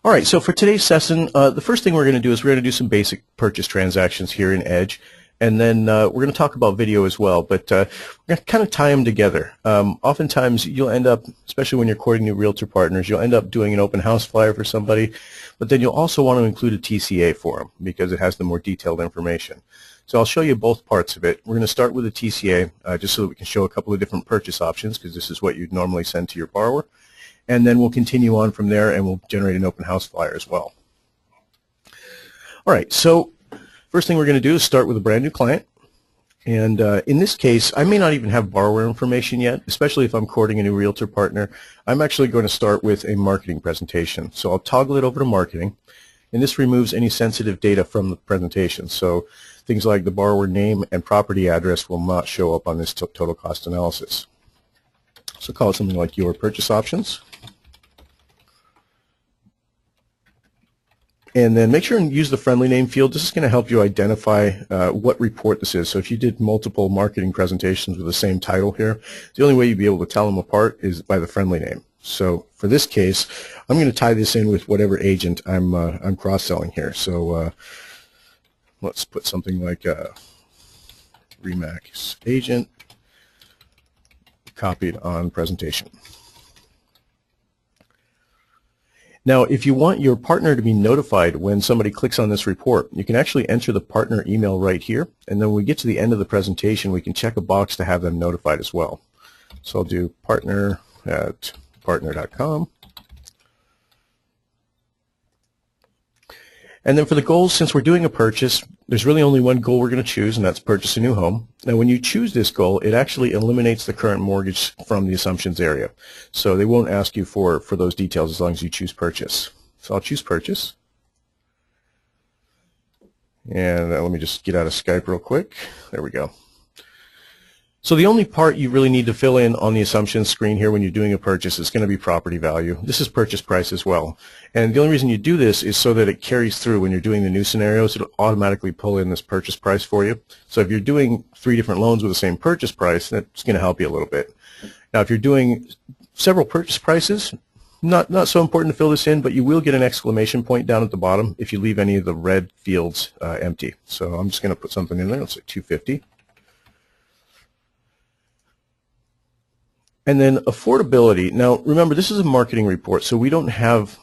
All right, so for today's session, the first thing we're going to do is we're going to do some basic purchase transactions here in Edge, and then we're going to talk about video as well, but we're going to kind of tie them together. Oftentimes you'll end up, especially when you're courting new realtor partners, you'll end up doing an open house flyer for somebody, but then you'll also want to include a TCA for them because it has the more detailed information. So I'll show you both parts of it. We're going to start with a TCA just so that we can show a couple of different purchase options because this is what you'd normally send to your borrower. And then we'll continue on from there and we'll generate an open house flyer as well. All right, so first thing we're going to do is start with a brand new client. And in this case, I may not even have borrower information yet, especially if I'm courting a new realtor partner. I'm actually going to start with a marketing presentation. So I'll toggle it over to marketing. And this removes any sensitive data from the presentation. So things like the borrower name and property address will not show up on this total cost analysis. So call it something like your purchase options. And then make sure and use the friendly name field. This is going to help you identify what report this is. So if you did multiple marketing presentations with the same title here, the only way you'd be able to tell them apart is by the friendly name. So for this case, I'm going to tie this in with whatever agent I'm cross-selling here. So let's put something like RE/MAX agent copied on presentation. Now, if you want your partner to be notified when somebody clicks on this report, you can actually enter the partner email right here, and then when we get to the end of the presentation, we can check a box to have them notified as well. So I'll do partner@partner.com. And then for the goals, since we're doing a purchase, there's really only one goal we're going to choose, and that's purchase a new home. Now, when you choose this goal, it actually eliminates the current mortgage from the assumptions area. So they won't ask you for those details as long as you choose purchase. So I'll choose purchase. And let me just get out of Skype real quick. There we go. So the only part you really need to fill in on the assumptions screen here when you're doing a purchase is going to be property value. This is purchase price as well. And the only reason you do this is so that it carries through when you're doing the new scenarios. It'll automatically pull in this purchase price for you. So if you're doing 3 different loans with the same purchase price, that's going to help you a little bit. Now if you're doing several purchase prices, not so important to fill this in, but you will get an exclamation point down at the bottom if you leave any of the red fields empty. So I'm just going to put something in there. Let's say 250. And then affordability. Now, remember, this is a marketing report, so we don't have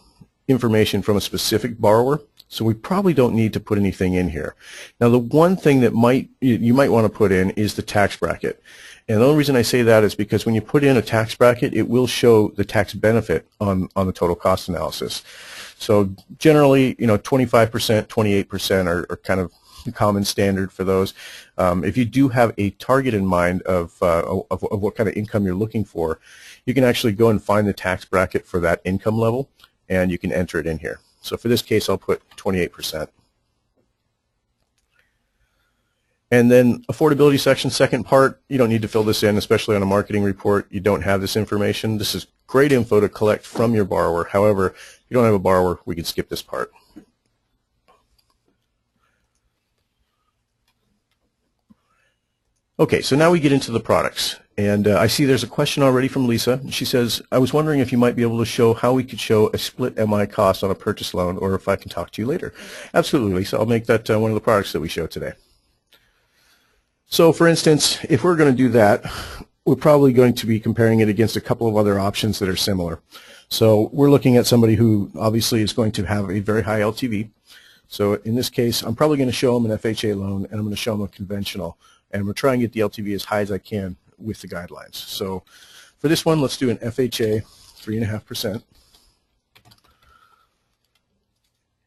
information from a specific borrower, so we probably don't need to put anything in here. Now, the one thing that you might want to put in is the tax bracket. And the only reason I say that is because when you put in a tax bracket, it will show the tax benefit on the total cost analysis. So generally, 25%, 28% are kind of common standard for those. If you do have a target in mind of what kind of income you're looking for, you can actually go and find the tax bracket for that income level, and you can enter it in here. So for this case, I'll put 28%. And then affordability section, second part, you don't need to fill this in, especially on a marketing report. You don't have this information. This is great info to collect from your borrower. However, if you don't have a borrower, we can skip this part. Okay, so now we get into the products, and I see there's a question already from Lisa. She says, I was wondering if you might be able to show how we could show a split MI cost on a purchase loan, or if I can talk to you later. Absolutely, Lisa. I'll make that one of the products that we show today. So, for instance, if we're going to do that, we're probably going to be comparing it against a couple of other options that are similar. So we're looking at somebody who obviously is going to have a very high LTV. So in this case, I'm probably going to show them an FHA loan, and I'm going to show them a conventional. And I'm going to try and get the LTV as high as I can with the guidelines. So for this one, let's do an FHA 3.5%.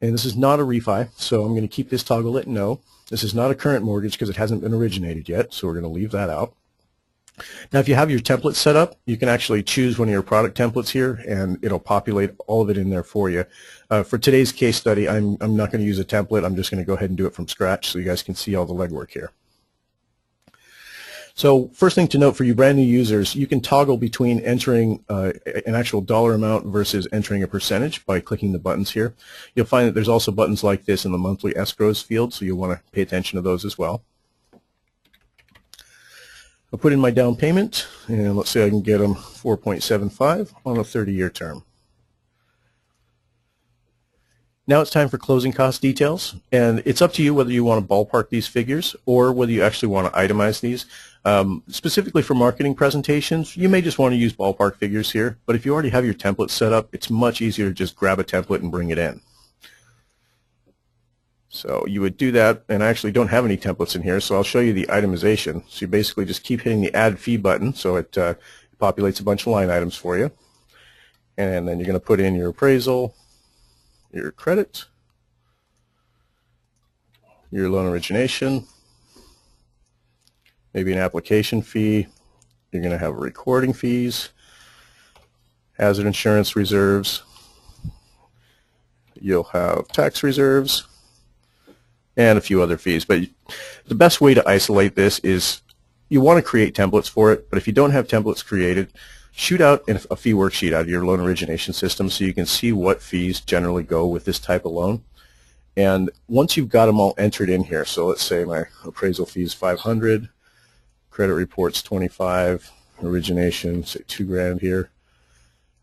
And this is not a refi, so I'm going to keep this toggle at no. This is not a current mortgage because it hasn't been originated yet, so we're going to leave that out. Now, if you have your template set up, you can actually choose one of your product templates here, and it'll populate all of it in there for you. For today's case study, I'm not going to use a template. I'm just going to go ahead and do it from scratch so you guys can see all the legwork here. So first thing to note for you brand new users, you can toggle between entering an actual dollar amount versus entering a percentage by clicking the buttons here. You'll find that there's also buttons like this in the monthly escrows field, so you'll want to pay attention to those as well. I'll put in my down payment, and let's say I can get them 4.75 on a 30-year term. Now it's time for closing cost details, and it's up to you whether you want to ballpark these figures or whether you actually want to itemize these. Specifically for marketing presentations, you may just want to use ballpark figures here, but if you already have your template set up, it's much easier to just grab a template and bring it in. So you would do that, and I actually don't have any templates in here, so I'll show you the itemization. So you basically just keep hitting the Add Fee button, so it populates a bunch of line items for you. And then you're going to put in your appraisal, your credit, your loan origination, maybe an application fee. You're going to have recording fees, hazard insurance reserves. You'll have tax reserves and a few other fees. But the best way to isolate this is you want to create templates for it, but if you don't have templates created, shoot out a fee worksheet out of your loan origination system so you can see what fees generally go with this type of loan. And once you've got them all entered in here, so let's say my appraisal fee is $500, credit report's $25, origination, say $2,000 here,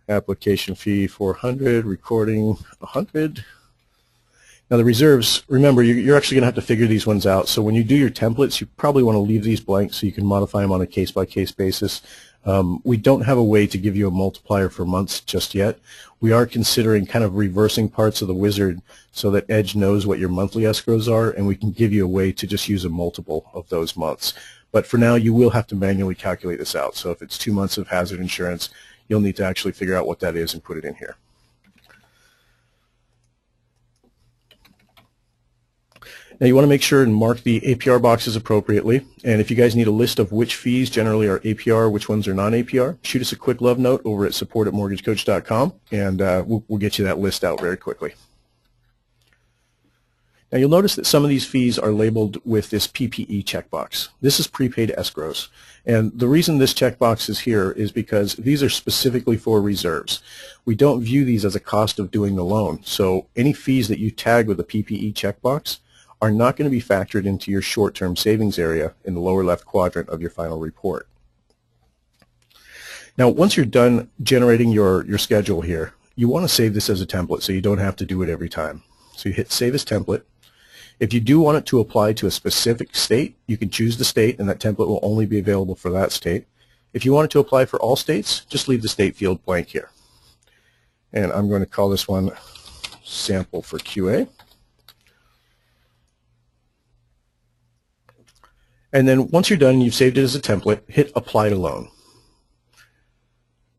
application fee $400, recording $100. Now the reserves, remember, you're actually going to have to figure these ones out. So when you do your templates, you probably want to leave these blank so you can modify them on a case-by-case basis. We don't have a way to give you a multiplier for months just yet. We are considering kind of reversing parts of the wizard so that Edge knows what your monthly escrows are, and we can give you a way to just use a multiple of those months. But for now, you will have to manually calculate this out. So if it's 2 months of hazard insurance, you'll need to actually figure out what that is and put it in here. Now you want to make sure and mark the APR boxes appropriately, and if you guys need a list of which fees generally are APR, which ones are non-APR, shoot us a quick love note over at support@mortgagecoach.com, and we'll get you that list out very quickly. Now you'll notice that some of these fees are labeled with this PPE checkbox. This is prepaid escrows, and the reason this checkbox is here is because these are specifically for reserves. We don't view these as a cost of doing the loan, so any fees that you tag with the PPE checkbox are not going to be factored into your short-term savings area in the lower left quadrant of your final report. Now, once you're done generating your schedule here, you want to save this as a template so you don't have to do it every time. So you hit Save as Template. If you do want it to apply to a specific state, you can choose the state, and that template will only be available for that state. If you want it to apply for all states, just leave the state field blank here. And I'm going to call this one Sample for QA. And then once you're done and you've saved it as a template, hit Apply to Loan.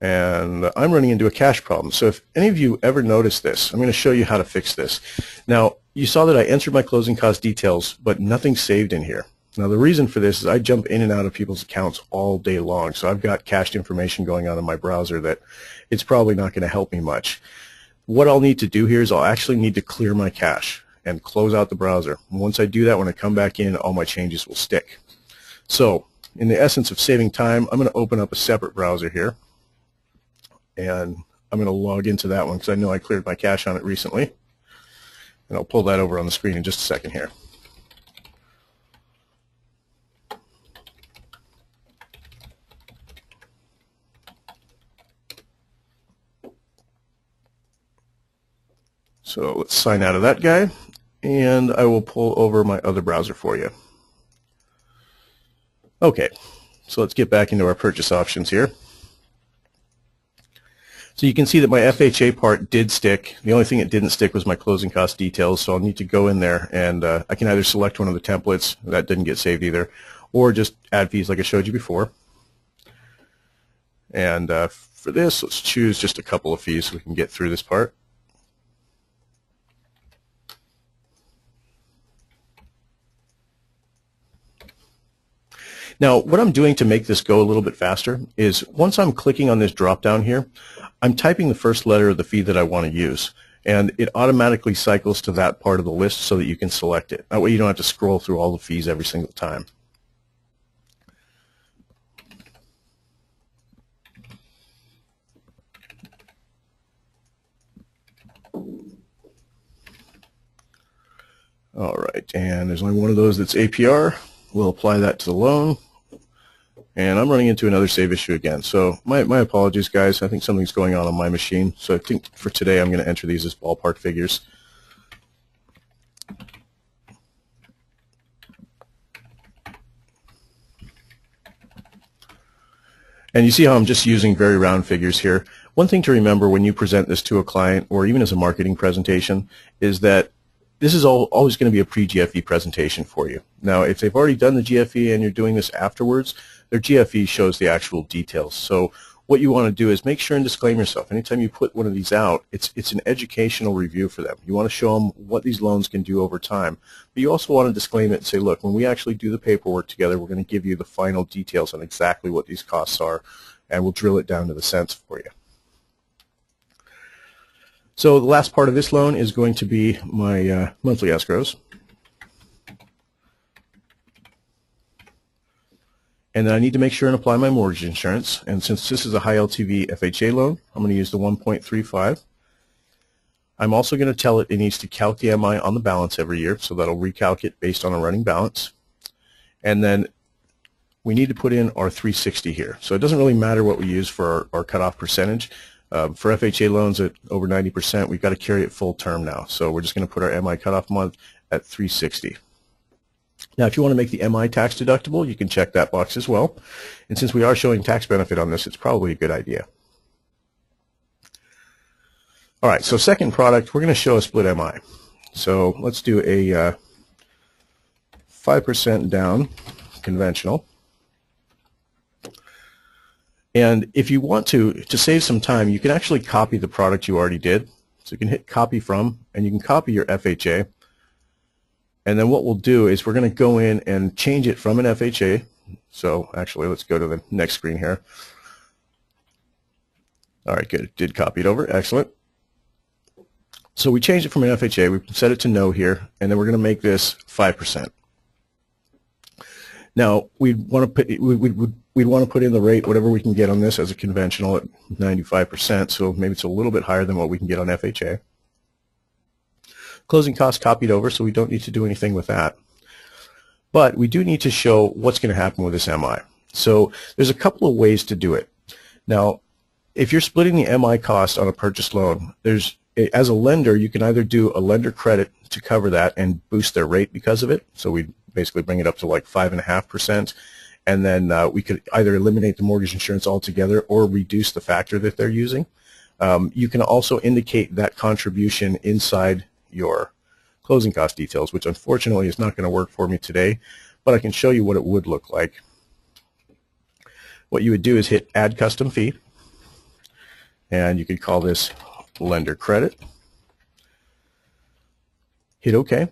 And I'm running into a cache problem. So if any of you ever notice this, I'm going to show you how to fix this. Now, you saw that I entered my closing cost details, but nothing's saved in here. Now, the reason for this is I jump in and out of people's accounts all day long, so I've got cached information going on in my browser that it's probably not going to help me much. What I'll need to do here is I'll actually need to clear my cache and close out the browser. And once I do that, when I come back in, all my changes will stick. So, in the essence of saving time, I'm going to open up a separate browser here, and I'm going to log into that one because I know I cleared my cache on it recently. And I'll pull that over on the screen in just a second here. So let's sign out of that guy, and I will pull over my other browser for you. Okay, so let's get back into our purchase options here. So you can see that my FHA part did stick. The only thing that didn't stick was my closing cost details, so I'll need to go in there and I can either select one of the templates, that didn't get saved either, or just add fees like I showed you before. And for this, let's choose just a couple of fees so we can get through this part. Now, what I'm doing to make this go a little bit faster is once I'm clicking on this drop down here, I'm typing the first letter of the fee that I want to use, and it automatically cycles to that part of the list so that you can select it. That way you don't have to scroll through all the fees every single time. All right, and there's only one of those that's APR. We'll apply that to the loan. And I'm running into another save issue again. So my apologies, guys. I think something's going on my machine. So I think for today I'm going to enter these as ballpark figures. And you see how I'm just using very round figures here. One thing to remember when you present this to a client or even as a marketing presentation is that this is always going to be a pre-GFE presentation for you. Now, if they've already done the GFE and you're doing this afterwards, their GFE shows the actual details. So what you want to do is make sure and disclaim yourself. Anytime you put one of these out, it's an educational review for them. You want to show them what these loans can do over time. But you also want to disclaim it and say, look, when we actually do the paperwork together, we're going to give you the final details on exactly what these costs are, and we'll drill it down to the cents for you. So the last part of this loan is going to be my monthly escrows. And then I need to make sure and apply my mortgage insurance. And since this is a high LTV FHA loan, I'm going to use the 1.35. I'm also going to tell it needs to calc the MI on the balance every year, so that'll recalc it based on a running balance. And then we need to put in our 360 here. So it doesn't really matter what we use for our cutoff percentage. For FHA loans at over 90%, we've got to carry it full term now. So we're just going to put our MI cutoff month at 360. Now, if you want to make the MI tax deductible, you can check that box as well. And since we are showing tax benefit on this, it's probably a good idea. All right, so second product, we're going to show a split MI. So let's do a 5% down conventional. And if you want to save some time, you can actually copy the product you already did. So you can hit copy from, and you can copy your FHA. And then what we'll do is we're going to go in and change it from an FHA. So actually, let's go to the next screen here. All right, good. It did copy it over. Excellent. So we changed it from an FHA. We set it to no here, and then we're going to make this 5%. Now, we'd want to put in the rate, whatever we can get on this as a conventional at 95%, so maybe it's a little bit higher than what we can get on FHA. Closing costs copied over, so we don't need to do anything with that. But we do need to show what's going to happen with this MI. So there's a couple of ways to do it. Now, if you're splitting the MI cost on a purchase loan, as a lender, you can either do a lender credit to cover that and boost their rate because of it. So we basically bring it up to like 5.5%, and then we could either eliminate the mortgage insurance altogether or reduce the factor that they're using. You can also indicate that contribution inside your closing cost details, which unfortunately is not going to work for me today, but I can show you what it would look like. What you would do is hit add custom fee, and you could call this lender credit. Hit OK.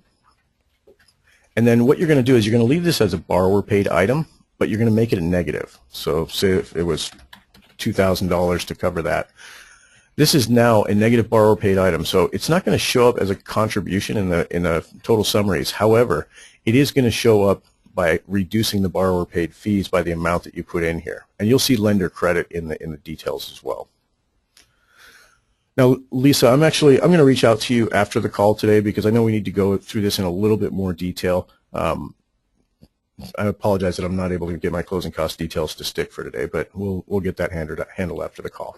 And then what you're going to do is you're going to leave this as a borrower paid item, but you're going to make it a negative. So say if it was $2,000 to cover that. This is now a negative borrower paid item, so it's not going to show up as a contribution in the total summaries. However, it is going to show up by reducing the borrower paid fees by the amount that you put in here, and you'll see lender credit in the details as well. Now, Lisa, I'm going to reach out to you after the call today because I know we need to go through this in a little bit more detail. I apologize that I'm not able to get my closing cost details to stick for today, but we'll get that handled after the call.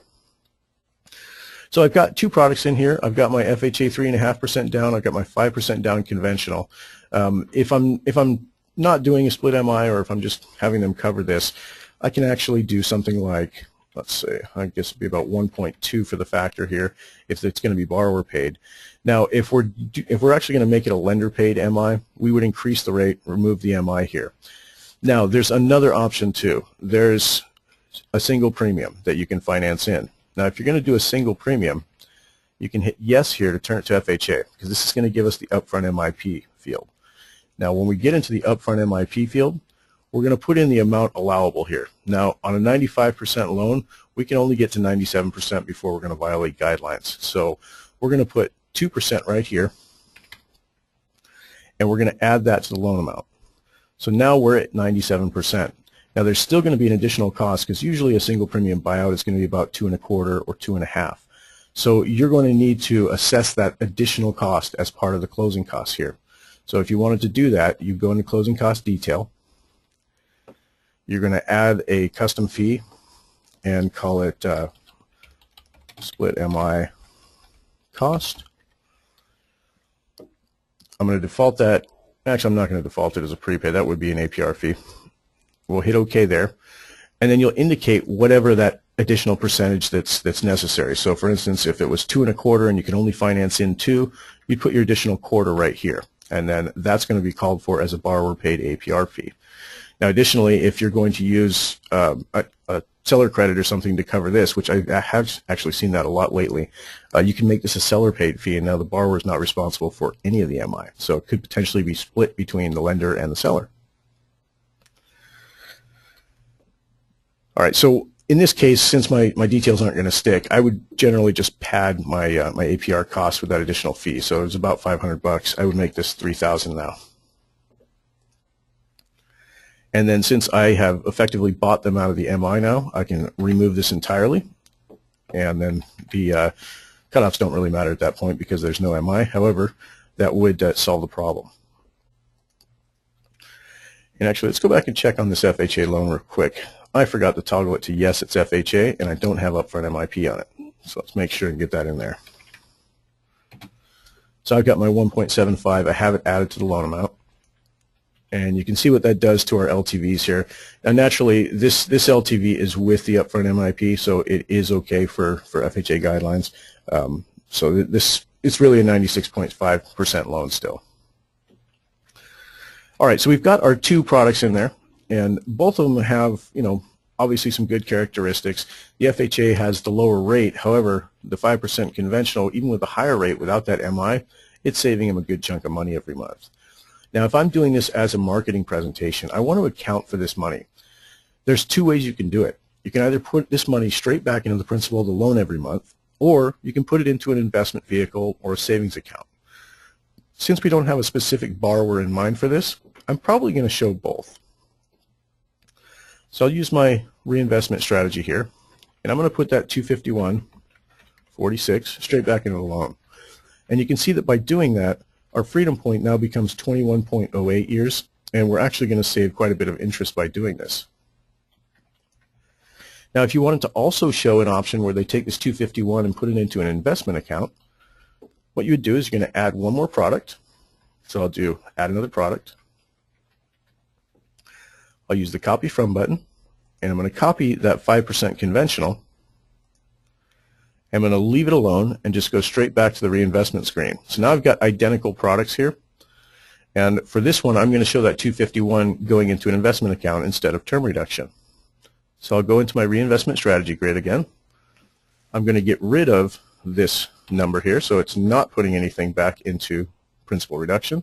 So I've got two products in here. I've got my FHA 3.5% down. I've got my 5% down conventional. If I'm not doing a split MI, or if I'm just having them cover this, I can actually do something like, let's say, I guess it'd be about 1.2 for the factor here if it's going to be borrower paid. Now, if we're actually going to make it a lender paid MI, we would increase the rate, remove the MI here. Now, there's another option too. There's a single premium that you can finance in. Now, if you're going to do a single premium, you can hit yes here to turn it to FHA because this is going to give us the upfront MIP field. Now, when we get into the upfront MIP field, we're going to put in the amount allowable here. Now, on a 95% loan, we can only get to 97% before we're going to violate guidelines. So we're going to put 2% right here, and we're going to add that to the loan amount. So now we're at 97%. Now, there's still going to be an additional cost because usually a single premium buyout is going to be about 2.25 or 2.5. So you're going to need to assess that additional cost as part of the closing costs here. So if you wanted to do that, you go into closing cost detail. You're going to add a custom fee and call it split MI cost. I'm going to default that. Actually, I'm not going to default it as a prepay. That would be an APR fee. We'll hit OK there. and then you'll indicate whatever that additional percentage that's necessary. So for instance, if it was 2 1/4 and you can only finance in 2, you'd put your additional quarter right here, and then that's going to be called for as a borrower paid APR fee. Now additionally, if you're going to use a seller credit or something to cover this, which I have actually seen that a lot lately, you can make this a seller paid fee, and now the borrower is not responsible for any of the MI. So it could potentially be split between the lender and the seller. All right, so in this case, since my details aren't going to stick, I would generally just pad my my APR cost with that additional fee. So it's about $500. I would make this $3,000 now. And then since I have effectively bought them out of the MI now, I can remove this entirely. And then the cutoffs don't really matter at that point because there's no MI. However, that would solve the problem. And actually, let's go back and check on this FHA loan real quick. I forgot to toggle it to yes, it's FHA, and I don't have upfront MIP on it. So let's make sure and get that in there. So I've got my 1.75. I have it added to the loan amount. And you can see what that does to our LTVs here. Now naturally, this LTV is with the upfront MIP, so it is okay for FHA guidelines. So it's really a 96.5% loan still. All right, so we've got our two products in there, and both of them have, obviously some good characteristics. The FHA has the lower rate. However, the 5% conventional, even with the higher rate without that MI, it's saving them a good chunk of money every month. Now, if I'm doing this as a marketing presentation, I want to account for this money. There's two ways you can do it. You can either put this money straight back into the principal of the loan every month, or you can put it into an investment vehicle or a savings account. Since we don't have a specific borrower in mind for this, I'm probably going to show both. So I'll use my reinvestment strategy here, and I'm going to put that $251.46 straight back into the loan. And you can see that by doing that, our freedom point now becomes 21.08 years, and we're actually going to save quite a bit of interest by doing this. Now, if you wanted to also show an option where they take this 251 and put it into an investment account, what you would do is you're going to add one more product. So I'll do add another product. I'll use the copy from button, and I'm going to copy that 5% conventional. I'm going to leave it alone and just go straight back to the reinvestment screen. So now I've got identical products here. And for this one, I'm going to show that 251 going into an investment account instead of term reduction. So I'll go into my reinvestment strategy grid again. I'm going to get rid of this number here, so it's not putting anything back into principal reduction.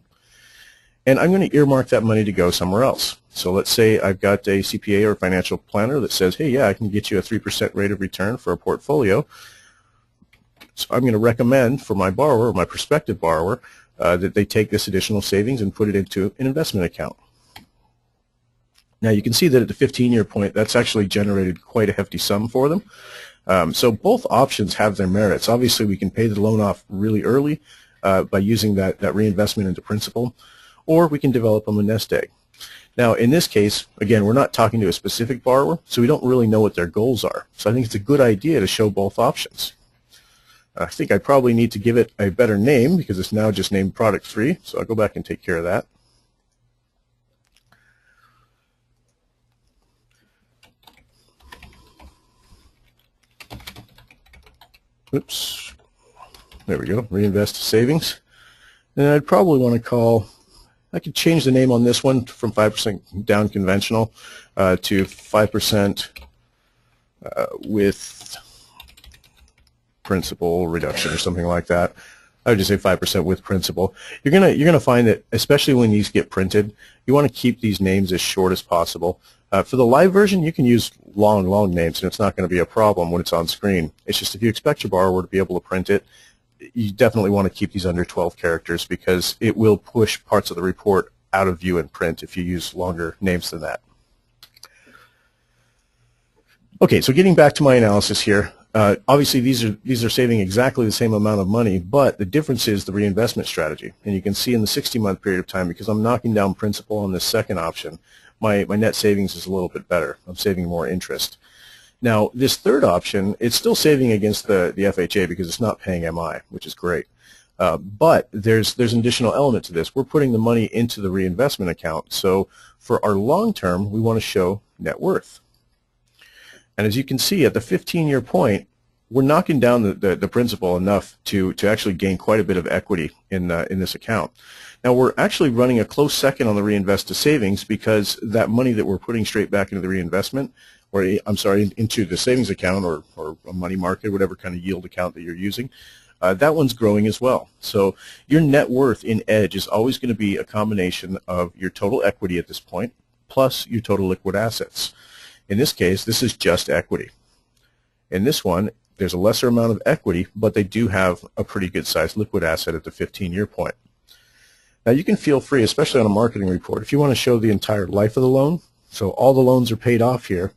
And I'm going to earmark that money to go somewhere else. So let's say I've got a CPA or financial planner that says, hey, yeah, I can get you a 3% rate of return for a portfolio. So I'm going to recommend for my borrower, or my prospective borrower, that they take this additional savings and put it into an investment account. Now you can see that at the 15-year point, that's actually generated quite a hefty sum for them. So both options have their merits. Obviously, we can pay the loan off really early by using that reinvestment into principal, or we can develop them a nest egg. Now, in this case, again, we're not talking to a specific borrower, so we don't really know what their goals are. So I think it's a good idea to show both options. I think I probably need to give it a better name because it's now just named Product 3, so I'll go back and take care of that. Oops, there we go, Reinvest Savings. And I'd probably want to call, I could change the name on this one from 5% down conventional to 5% with principal reduction or something like that. I would just say 5% with principal. You're gonna find that, especially when these get printed, you want to keep these names as short as possible. For the live version, you can use long names, and it's not going to be a problem when it's on screen. It's just if you expect your borrower to be able to print it, you definitely want to keep these under 12 characters because it will push parts of the report out of view in print if you use longer names than that. Okay, so getting back to my analysis here. Obviously, these are saving exactly the same amount of money, but the difference is the reinvestment strategy. And you can see in the 60-month period of time, because I'm knocking down principal on this second option, my net savings is a little bit better. I'm saving more interest. Now, this third option, it's still saving against the FHA because it's not paying MI, which is great. But there's an additional element to this. We're putting the money into the reinvestment account. So for our long term, we want to show net worth. And as you can see, at the 15-year point, we're knocking down the principal enough to actually gain quite a bit of equity in this account. Now, we're actually running a close second on the reinvest to savings because that money that we're putting straight back into the reinvestment, or I'm sorry, into the savings account or a money market, whatever kind of yield account that you're using, that one's growing as well. So your net worth in Edge is always going to be a combination of your total equity at this point plus your total liquid assets. In this case, this is just equity. In this one, there's a lesser amount of equity, but they do have a pretty good sized liquid asset at the 15-year point. Now you can feel free, especially on a marketing report, if you want to show the entire life of the loan, so all the loans are paid off here,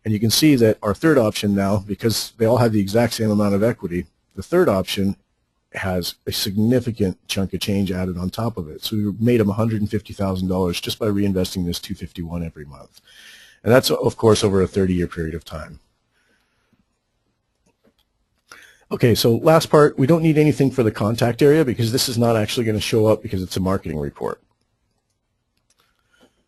and you can see that our third option now, because they all have the exact same amount of equity, the third option has a significant chunk of change added on top of it. So we made them $150,000 just by reinvesting this $251 every month. And that's, of course, over a 30-year period of time. Okay, so last part, we don't need anything for the contact area because this is not actually going to show up because it's a marketing report.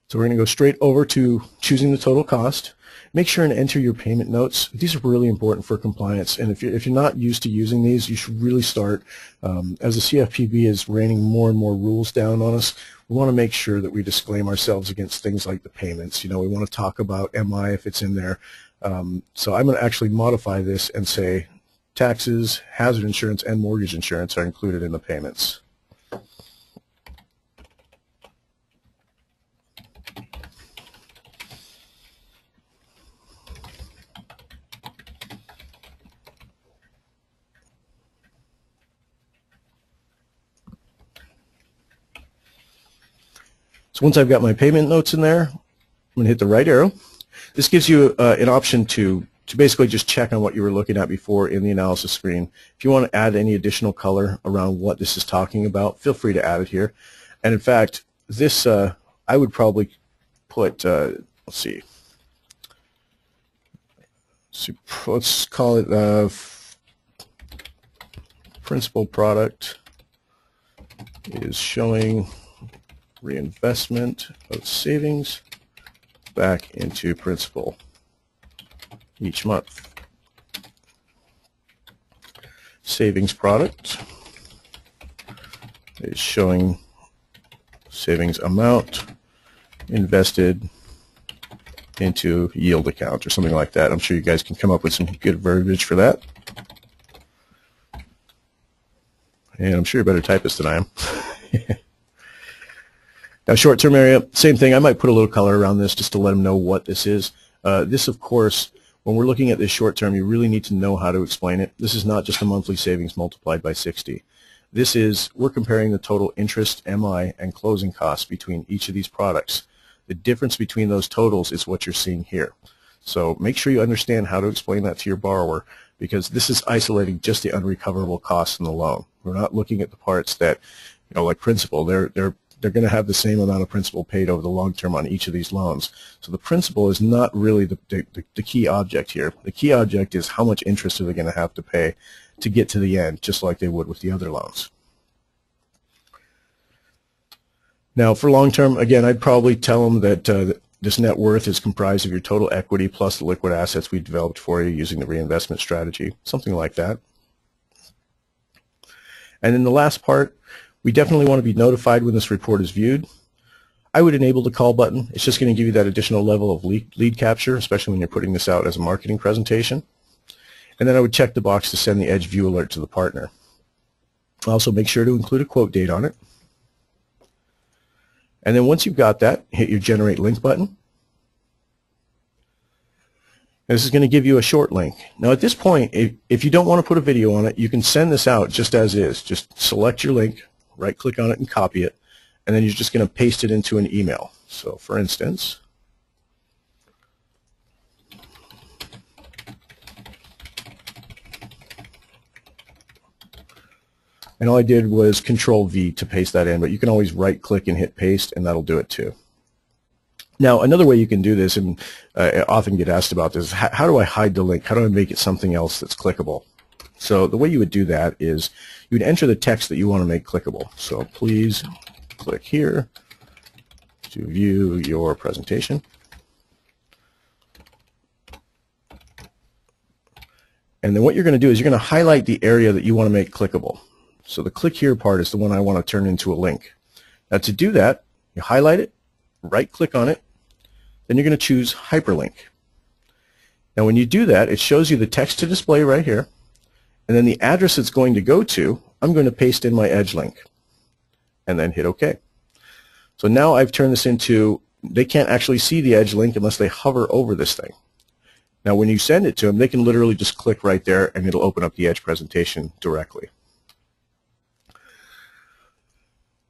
So we're going to go straight over to choosing the total cost. Make sure and enter your payment notes. These are really important for compliance, and if you're not used to using these, you should really start. As the CFPB is raining more and more rules down on us, we want to make sure that we disclaim ourselves against things like the payments. You know, we want to talk about MI if it's in there. So I'm going to actually modify this and say taxes, hazard insurance, and mortgage insurance are included in the payments. So once I've got my payment notes in there, I'm going to hit the right arrow. This gives you an option to basically just check on what you were looking at before in the analysis screen. If you want to add any additional color around what this is talking about, feel free to add it here. And in fact, this I would probably put, let's see, let's call it principal product is showing reinvestment of savings back into principal each month. Savings product is showing savings amount invested into yield account or something like that. I'm sure you guys can come up with some good verbiage for that. And I'm sure you're a better typist than I am. Now, short-term area, same thing. I might put a little color around this just to let them know what this is. This, of course, when we're looking at this short-term, you really need to know how to explain it. This is not just a monthly savings multiplied by 60. This is, we're comparing the total interest, MI, and closing costs between each of these products. The difference between those totals is what you're seeing here. So make sure you understand how to explain that to your borrower, because this is isolating just the unrecoverable costs in the loan. We're not looking at the parts that, you know, like principal, they're going to have the same amount of principal paid over the long term on each of these loans. So the principal is not really the key object here. The key object is how much interest are they going to have to pay to get to the end, just like they would with the other loans. Now, for long term, again, I'd probably tell them that this net worth is comprised of your total equity plus the liquid assets we developed for you using the reinvestment strategy, something like that. And then the last part, we definitely want to be notified when this report is viewed. I would enable the call button. It's just going to give you that additional level of lead capture, especially when you're putting this out as a marketing presentation. And then I would check the box to send the Edge View alert to the partner. Also, make sure to include a quote date on it. And then once you've got that, hit your Generate Link button. This is going to give you a short link. Now at this point, if you don't want to put a video on it, you can send this out just as is. Just select your link, right-click on it and copy it, and then you're just going to paste it into an email. So for instance, and all I did was Control-V to paste that in, but you can always right-click and hit paste, and that'll do it too. Now, another way you can do this, and I often get asked about this, is how do I hide the link? How do I make it something else that's clickable? So the way you would do that is you would enter the text that you want to make clickable. So please click here to view your presentation. And then what you're going to do is you're going to highlight the area that you want to make clickable. So the click here part is the one I want to turn into a link. Now to do that, you highlight it, right click on it, then you're going to choose hyperlink. Now when you do that, it shows you the text to display right here, and then the address it's going to go to, I'm going to paste in my Edge link, and then hit OK. So now I've turned this into, they can't actually see the Edge link unless they hover over this thing. Now when you send it to them, they can literally just click right there and it'll open up the Edge presentation directly.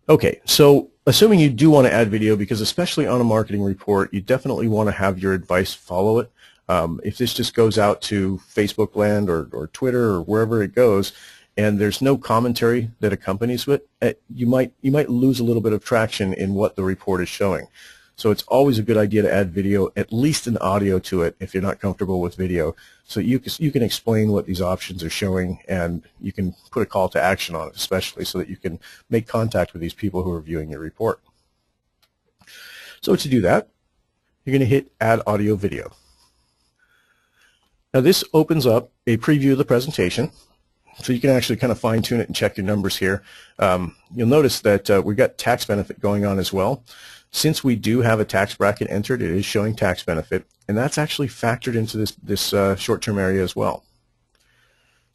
Okay, so assuming you do want to add video, because especially on a marketing report, you definitely want to have your advice follow it. If this just goes out to Facebook land or Twitter or wherever it goes, and there's no commentary that accompanies it, you might lose a little bit of traction in what the report is showing. So it's always a good idea to add video, at least an audio to it if you're not comfortable with video, so you can explain what these options are showing, and you can put a call to action on it, especially so that you can make contact with these people who are viewing your report. So to do that, you're going to hit Add Audio Video. Now this opens up a preview of the presentation, so you can actually kind of fine-tune it and check your numbers here. You'll notice that we've got tax benefit going on as well. Since we do have a tax bracket entered, it is showing tax benefit, and that's actually factored into this short-term area as well.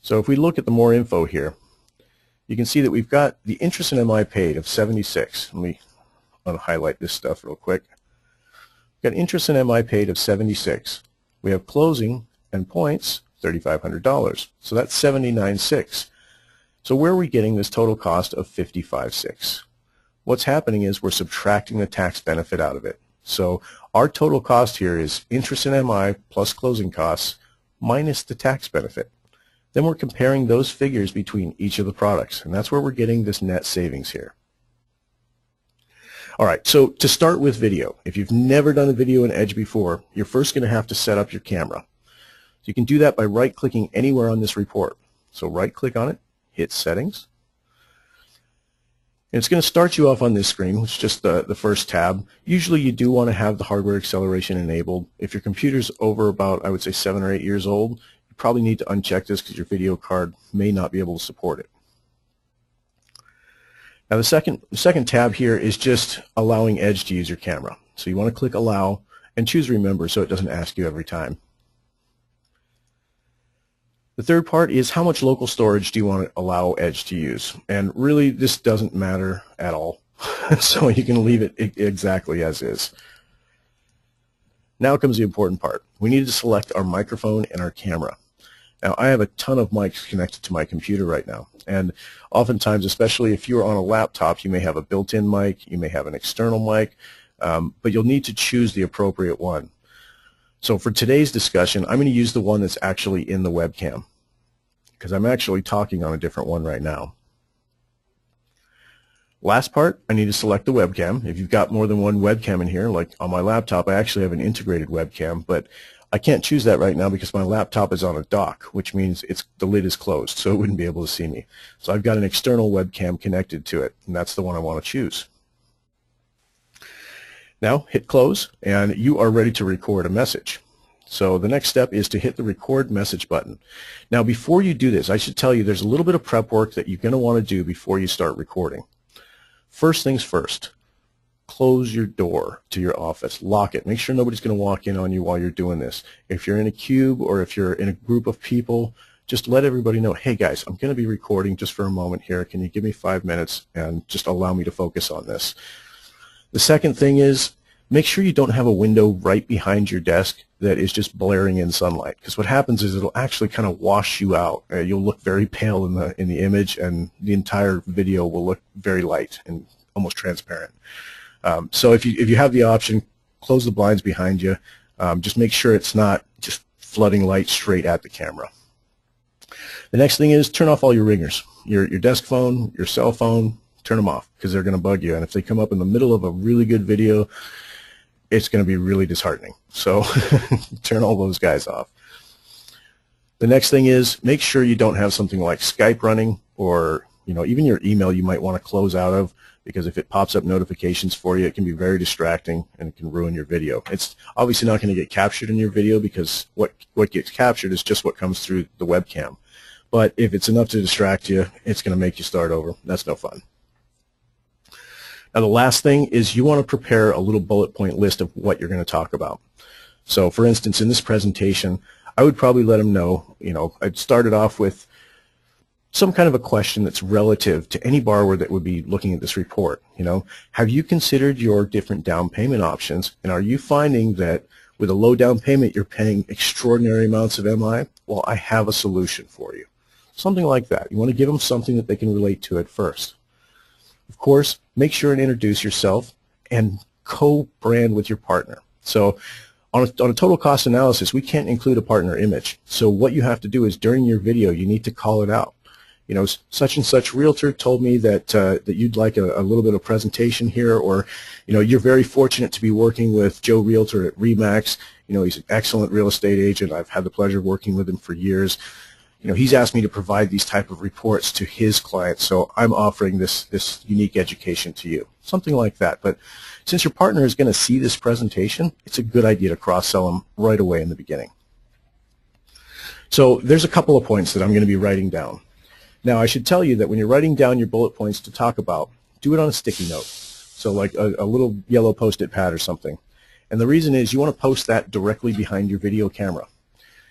So if we look at the more info here, you can see that we've got the interest in MI paid of 76. Let me highlight this stuff real quick. We've got interest in MI paid of 76. We have closing and points, $3,500. So that's $79,600. So where are we getting this total cost of $55,600? What's happening is we're subtracting the tax benefit out of it. So our total cost here is interest in MI plus closing costs minus the tax benefit. Then we're comparing those figures between each of the products, and that's where we're getting this net savings here. All right, so to start with video, if you've never done a video in Edge before, you're first going to have to set up your camera. So you can do that by right-clicking anywhere on this report. So right-click on it, hit Settings. And it's going to start you off on this screen, which is just the first tab. Usually you do want to have the hardware acceleration enabled. If your computer's over about, I would say, 7 or 8 years old, you probably need to uncheck this because your video card may not be able to support it. Now the second tab here is just allowing Edge to use your camera. So you want to click Allow and choose Remember so it doesn't ask you every time. The third part is how much local storage do you want to allow Edge to use? And really, this doesn't matter at all. So you can leave it exactly as is. Now comes the important part. We need to select our microphone and our camera. Now, I have a ton of mics connected to my computer right now. And oftentimes, especially if you're on a laptop, you may have a built-in mic, you may have an external mic, but you'll need to choose the appropriate one. So for today's discussion, I'm going to use the one that's actually in the webcam, because I'm actually talking on a different one right now. Last part, I need to select the webcam. If you've got more than one webcam in here, like on my laptop, I actually have an integrated webcam, but I can't choose that right now because my laptop is on a dock, which means the lid is closed, so it wouldn't be able to see me. So I've got an external webcam connected to it, and that's the one I want to choose. Now hit close, and you are ready to record a message. So the next step is to hit the record message button. Now before you do this, I should tell you there's a little bit of prep work that you're going to want to do before you start recording. First things first, close your door to your office. Lock it. Make sure nobody's going to walk in on you while you're doing this. If you're in a cube or if you're in a group of people, just let everybody know, hey guys, I'm going to be recording just for a moment here. Can you give me 5 minutes and just allow me to focus on this? The second thing is, make sure you don't have a window right behind your desk that is just blaring in sunlight, because what happens is it'll actually kind of wash you out. You'll look very pale in the image, and the entire video will look very light and almost transparent. So if you have the option, close the blinds behind you. Just make sure it's not just flooding light straight at the camera. The next thing is turn off all your ringers. Your desk phone, your cell phone, turn them off because they're going to bug you. And if they come up in the middle of a really good video, it's going to be really disheartening. So turn all those guys off. The next thing is make sure you don't have something like Skype running or even your email you might want to close out of, because if it pops up notifications for you, it can be very distracting and it can ruin your video. It's obviously not going to get captured in your video, because what gets captured is just what comes through the webcam. But if it's enough to distract you, it's going to make you start over. That's no fun. Now the last thing is you want to prepare a little bullet point list of what you're going to talk about. So for instance, in this presentation, I would probably let them know, I'd start it off with some kind of a question that's relative to any borrower that would be looking at this report. Have you considered your different down payment options, and are you finding that with a low down payment you're paying extraordinary amounts of MI? Well, I have a solution for you. Something like that. You want to give them something that they can relate to at first. Of course, make sure and introduce yourself and co-brand with your partner. So on a total cost analysis, we can't include a partner image. So what you have to do is during your video, you need to call it out. Such and such realtor told me that that you'd like a little bit of presentation here, or you're very fortunate to be working with Joe Realtor at RE/MAX. He's an excellent real estate agent. I've had the pleasure of working with him for years. He's asked me to provide these type of reports to his clients, so I'm offering this unique education to you. Something like that. But since your partner is going to see this presentation, it's a good idea to cross-sell them right away in the beginning. So there's a couple of points that I'm going to be writing down. Now, I should tell you that when you're writing down your bullet points to talk about, do it on a sticky note, so like a little yellow Post-it pad or something. And the reason is you want to post that directly behind your video camera.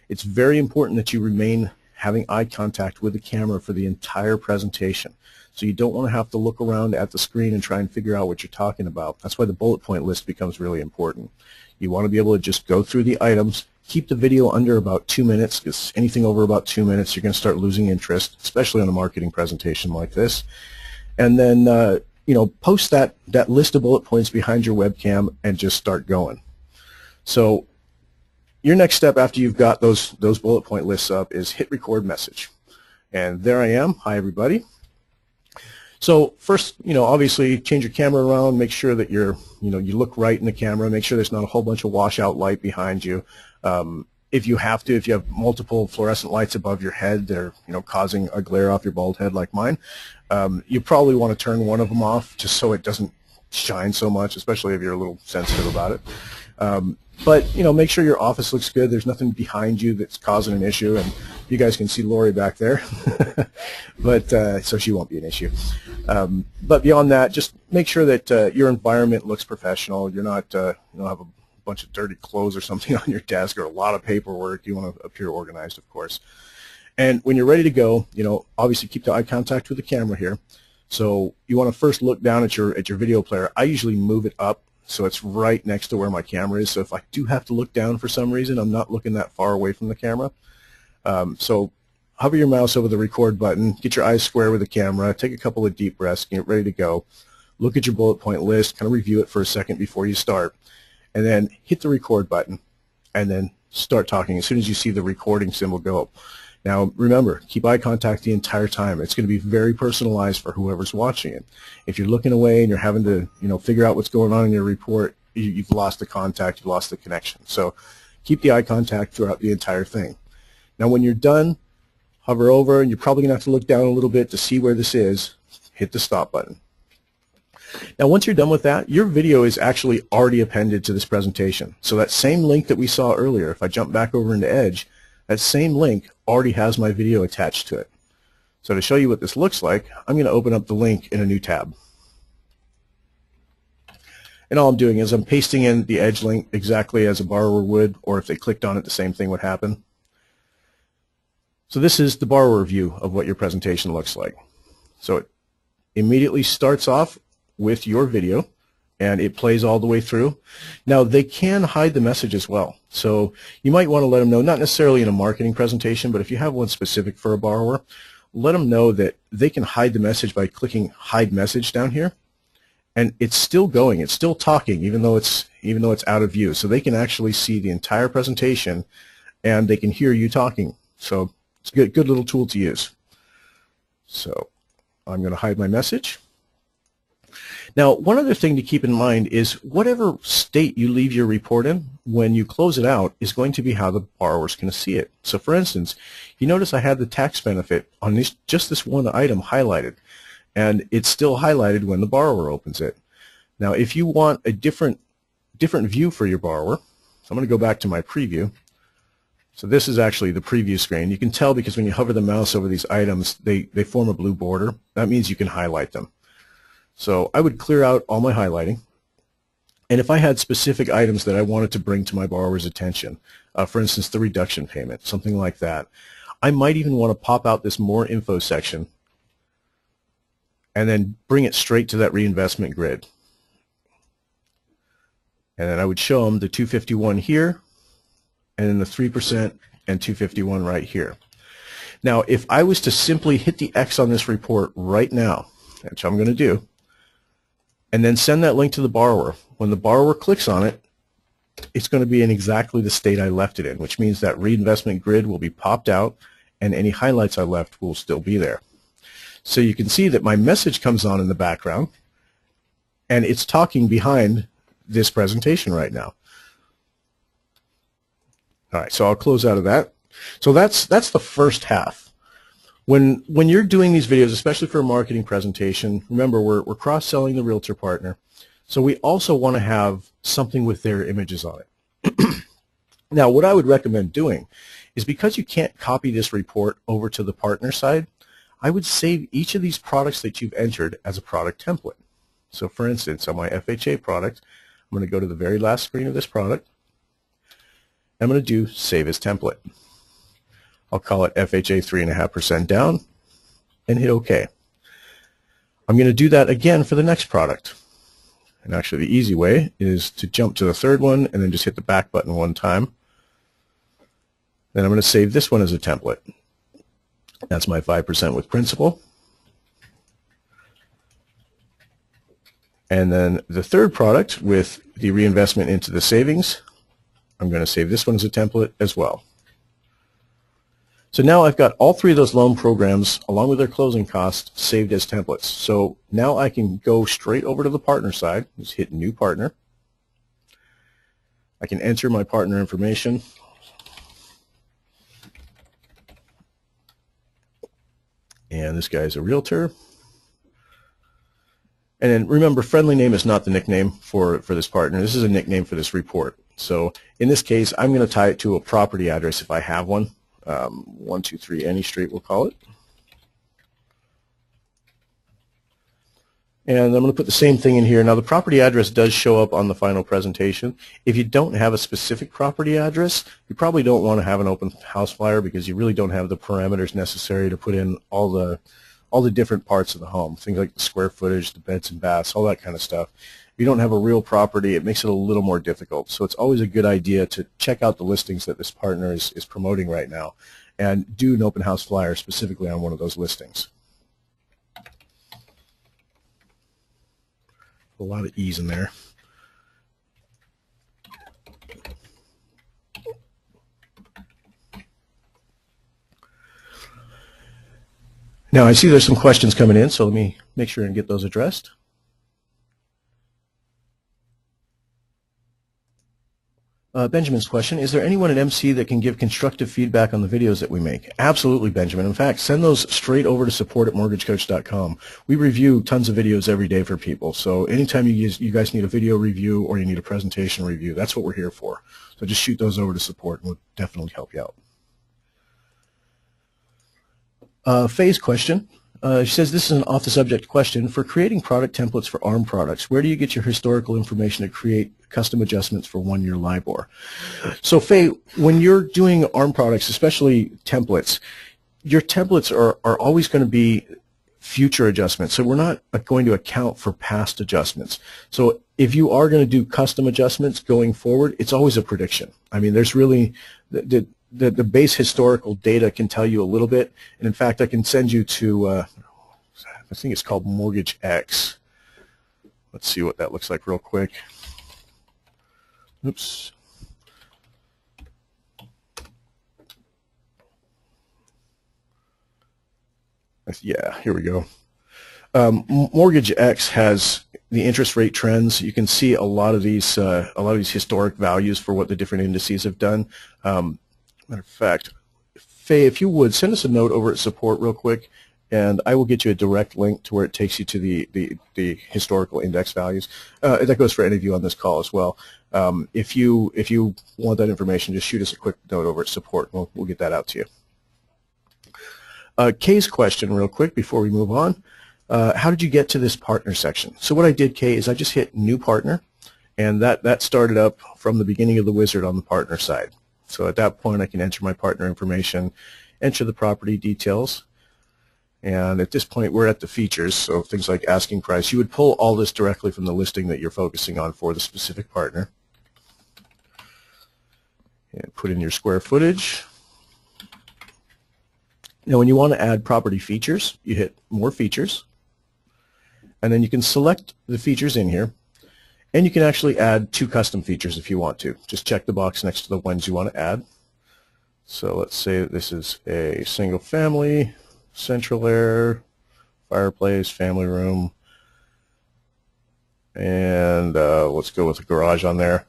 It's very important that you remain having eye contact with the camera for the entire presentation. So you don't want to have to look around at the screen and try and figure out what you're talking about. That's why the bullet point list becomes really important. You want to be able to just go through the items. Keep the video under about 2 minutes, because anything over about 2 minutes you're going to start losing interest, especially on a marketing presentation like this. And then post that list of bullet points behind your webcam and just start going. So your next step after you've got those bullet point lists up is hit record message. And there I am. Hi everybody. So first, obviously change your camera around, make sure that you look right in the camera, make sure there's not a whole bunch of washout light behind you. If you have multiple fluorescent lights above your head that are causing a glare off your bald head like mine, you probably want to turn one of them off just so it doesn't shine so much, especially if you're a little sensitive about it. But make sure your office looks good. There's nothing behind you that's causing an issue, and you guys can see Lori back there, but so she won't be an issue. But beyond that, just make sure that your environment looks professional. You're not you don't have a bunch of dirty clothes or something on your desk or a lot of paperwork. You want to appear organized, of course. And when you're ready to go, obviously keep the eye contact with the camera here. So you want to first look down at your video player. I usually move it up so it's right next to where my camera is. So if I do have to look down for some reason, I'm not looking that far away from the camera. So hover your mouse over the record button, get your eyes square with the camera, take a couple of deep breaths, get ready to go. Look at your bullet point list, kind of review it for a second before you start, and then hit the record button, and then start talking as soon as you see the recording symbol go up. Now remember, keep eye contact the entire time. It's going to be very personalized for whoever's watching it. If you're looking away and you're having to figure out what's going on in your report, you've lost the contact, you've lost the connection. So keep the eye contact throughout the entire thing. Now when you're done, hover over, and you're probably going to have to look down a little bit to see where this is. Hit the stop button. Now once you're done with that, your video is actually already appended to this presentation. So that same link that we saw earlier, if I jump back over into Edge, that same link already has my video attached to it. So to show you what this looks like, I'm going to open up the link in a new tab. And all I'm doing is I'm pasting in the Edge link exactly as a borrower would, or if they clicked on it, the same thing would happen. So this is the borrower view of what your presentation looks like. So it immediately starts off with your video, and it plays all the way through. Now they can hide the message as well. So you might want to let them know, not necessarily in a marketing presentation, but if you have one specific for a borrower, let them know that they can hide the message by clicking hide message down here. And it's still going, it's still talking, even though it's out of view. So they can actually see the entire presentation and they can hear you talking. So it's a good little tool to use. So I'm going to hide my message. Now, one other thing to keep in mind is whatever state you leave your report in, when you close it out, is going to be how the borrower's going to see it. So for instance, you notice I had the tax benefit on just this one item highlighted, and it's still highlighted when the borrower opens it. Now, if you want a different view for your borrower, so I'm going to go back to my preview. So this is actually the preview screen. You can tell because when you hover the mouse over these items, they form a blue border. That means you can highlight them. So I would clear out all my highlighting. And if I had specific items that I wanted to bring to my borrower's attention, for instance, the reduction payment, something like that, I might even want to pop out this More Info section and then bring it straight to that reinvestment grid. And then I would show them the 251 here, and then the 3% and 251 right here. Now, if I was to simply hit the X on this report right now, which I'm going to do, and then send that link to the borrower, when the borrower clicks on it, it's going to be in exactly the state I left it in, which means that reinvestment grid will be popped out, and any highlights I left will still be there. So you can see that my message comes on in the background, and it's talking behind this presentation right now. All right, so I'll close out of that. So that's the first half. When you're doing these videos, especially for a marketing presentation, remember we're cross-selling the realtor partner. So we also want to have something with their images on it. Now, what I would recommend doing is, because you can't copy this report over to the partner side, I would save each of these products that you've entered as a product template. So for instance, on my FHA product, I'm going to go to the very last screen of this product. I'm going to do Save as Template. I'll call it FHA 3.5% down and hit OK. I'm going to do that again for the next product. And actually the easy way is to jump to the third one and then just hit the back button one time. Then I'm going to save this one as a template. That's my 5% with principal. And then the third product with the reinvestment into the savings, I'm going to save this one as a template as well. So now I've got all three of those loan programs along with their closing costs saved as templates. So now I can go straight over to the partner side, just hit New Partner. I can enter my partner information. And this guy is a realtor. And then remember, friendly name is not the nickname for this partner. This is a nickname for this report. So in this case, I'm going to tie it to a property address if I have one. 123 Any Street, we'll call it. And I'm going to put the same thing in here. Now, the property address does show up on the final presentation. If you don't have a specific property address, you probably don't want to have an open house flyer because you really don't have the parameters necessary to put in all the different parts of the home, things like the square footage, the beds and baths, all that kind of stuff. If you don't have a real property, it makes it a little more difficult. So it's always a good idea to check out the listings that this partner is promoting right now and do an open house flyer specifically on one of those listings. A lot of E's in there. Now I see there's some questions coming in, so let me make sure and get those addressed. Benjamin's question, is there anyone at MC that can give constructive feedback on the videos that we make? Absolutely, Benjamin. In fact, send those straight over to support@mortgagecoach.com. We review tons of videos every day for people, so anytime you guys need a video review or you need a presentation review, that's what we're here for. So just shoot those over to support and we'll definitely help you out. Faye's question. She says, this is an off-the-subject question. For creating product templates for ARM products, where do you get your historical information to create custom adjustments for one-year LIBOR? So, Faye, when you're doing ARM products, especially templates, your templates are always going to be future adjustments. So we're not going to account for past adjustments. So if you are going to do custom adjustments going forward, it's always a prediction. I mean, there's really the base historical data can tell you a little bit, and in fact I can send you to I think it's called Mortgage X. Let's see what that looks like real quick. Oops. Yeah, here we go. Mortgage X has the interest rate trends. You can see a lot of these historic values for what the different indices have done. Matter of fact, Faye, if you would send us a note over at support real quick, and I will get you a direct link to where it takes you to the historical index values. That goes for any of you on this call as well. If you want that information, just shoot us a quick note over at support, and we'll get that out to you. Kay's question real quick before we move on. How did you get to this partner section? So what I did, Kay, is I just hit new partner, and that started up from the beginning of the wizard on the partner side. So at that point I can enter my partner information, enter the property details, and at this point we're at the features, so things like asking price. You would pull all this directly from the listing that you're focusing on for the specific partner. And put in your square footage. Now when you want to add property features, you hit more features, and then you can select the features in here, and you can actually add 2 custom features if you want to. Just check the box next to the ones you want to add. So let's say that this is a single family, central air, fireplace, family room, and let's go with a garage on there.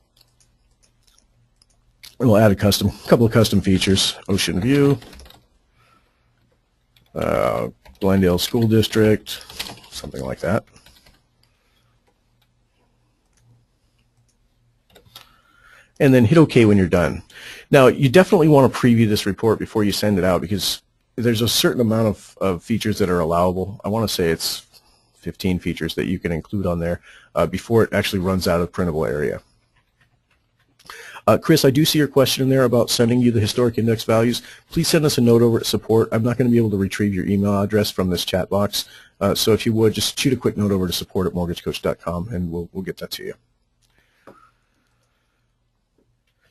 And we'll add a couple of custom features: ocean view, Glendale School District, something like that. And then hit OK when you're done. Now, you definitely want to preview this report before you send it out, because there's a certain amount of features that are allowable. I want to say it's 15 features that you can include on there before it actually runs out of printable area. Chris, I do see your question in there about sending you the historic index values. Please send us a note over at support. I'm not going to be able to retrieve your email address from this chat box, so if you would, just shoot a quick note over to support@mortgagecoach.com, and we'll get that to you.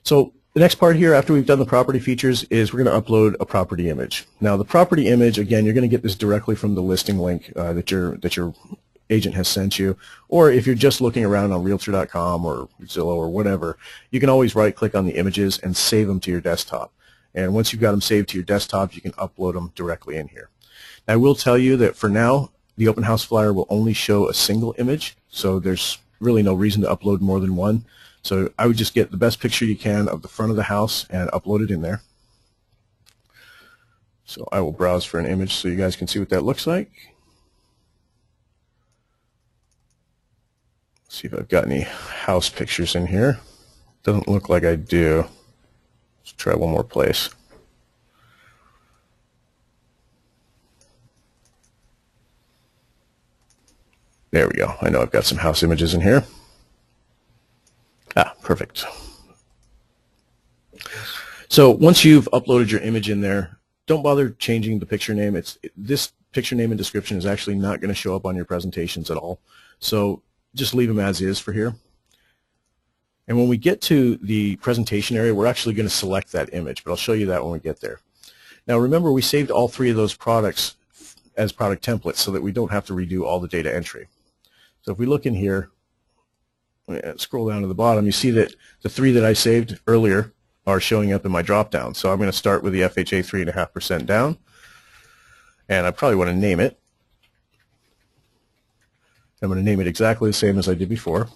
So the next part here, after we've done the property features, is we're going to upload a property image. Now the property image, again, you're going to get this directly from the listing link that your agent has sent you, or if you're just looking around on Realtor.com or Zillow or whatever, you can always right-click on the images and save them to your desktop. And once you've got them saved to your desktop, you can upload them directly in here. Now, I will tell you that for now, the open house flyer will only show a single image, so there's really no reason to upload more than one. So I would just get the best picture you can of the front of the house and upload it in there. So I will browse for an image so you guys can see what that looks like. See if I've got any house pictures in here. Doesn't look like I do. Let's try one more place. There we go. I know I've got some house images in here. Ah, perfect. So once you've uploaded your image in there, don't bother changing the picture name. This picture name and description is actually not going to show up on your presentations at all. So just leave them as is for here. And when we get to the presentation area, we're actually going to select that image, but I'll show you that when we get there. Now remember, we saved all 3 of those products as product templates so that we don't have to redo all the data entry. So if we look in here, scroll down to the bottom, you see that the 3 that I saved earlier are showing up in my drop-down. So I'm going to start with the FHA 3.5% down, and I probably want to name it. I'm going to name it exactly the same as I did before.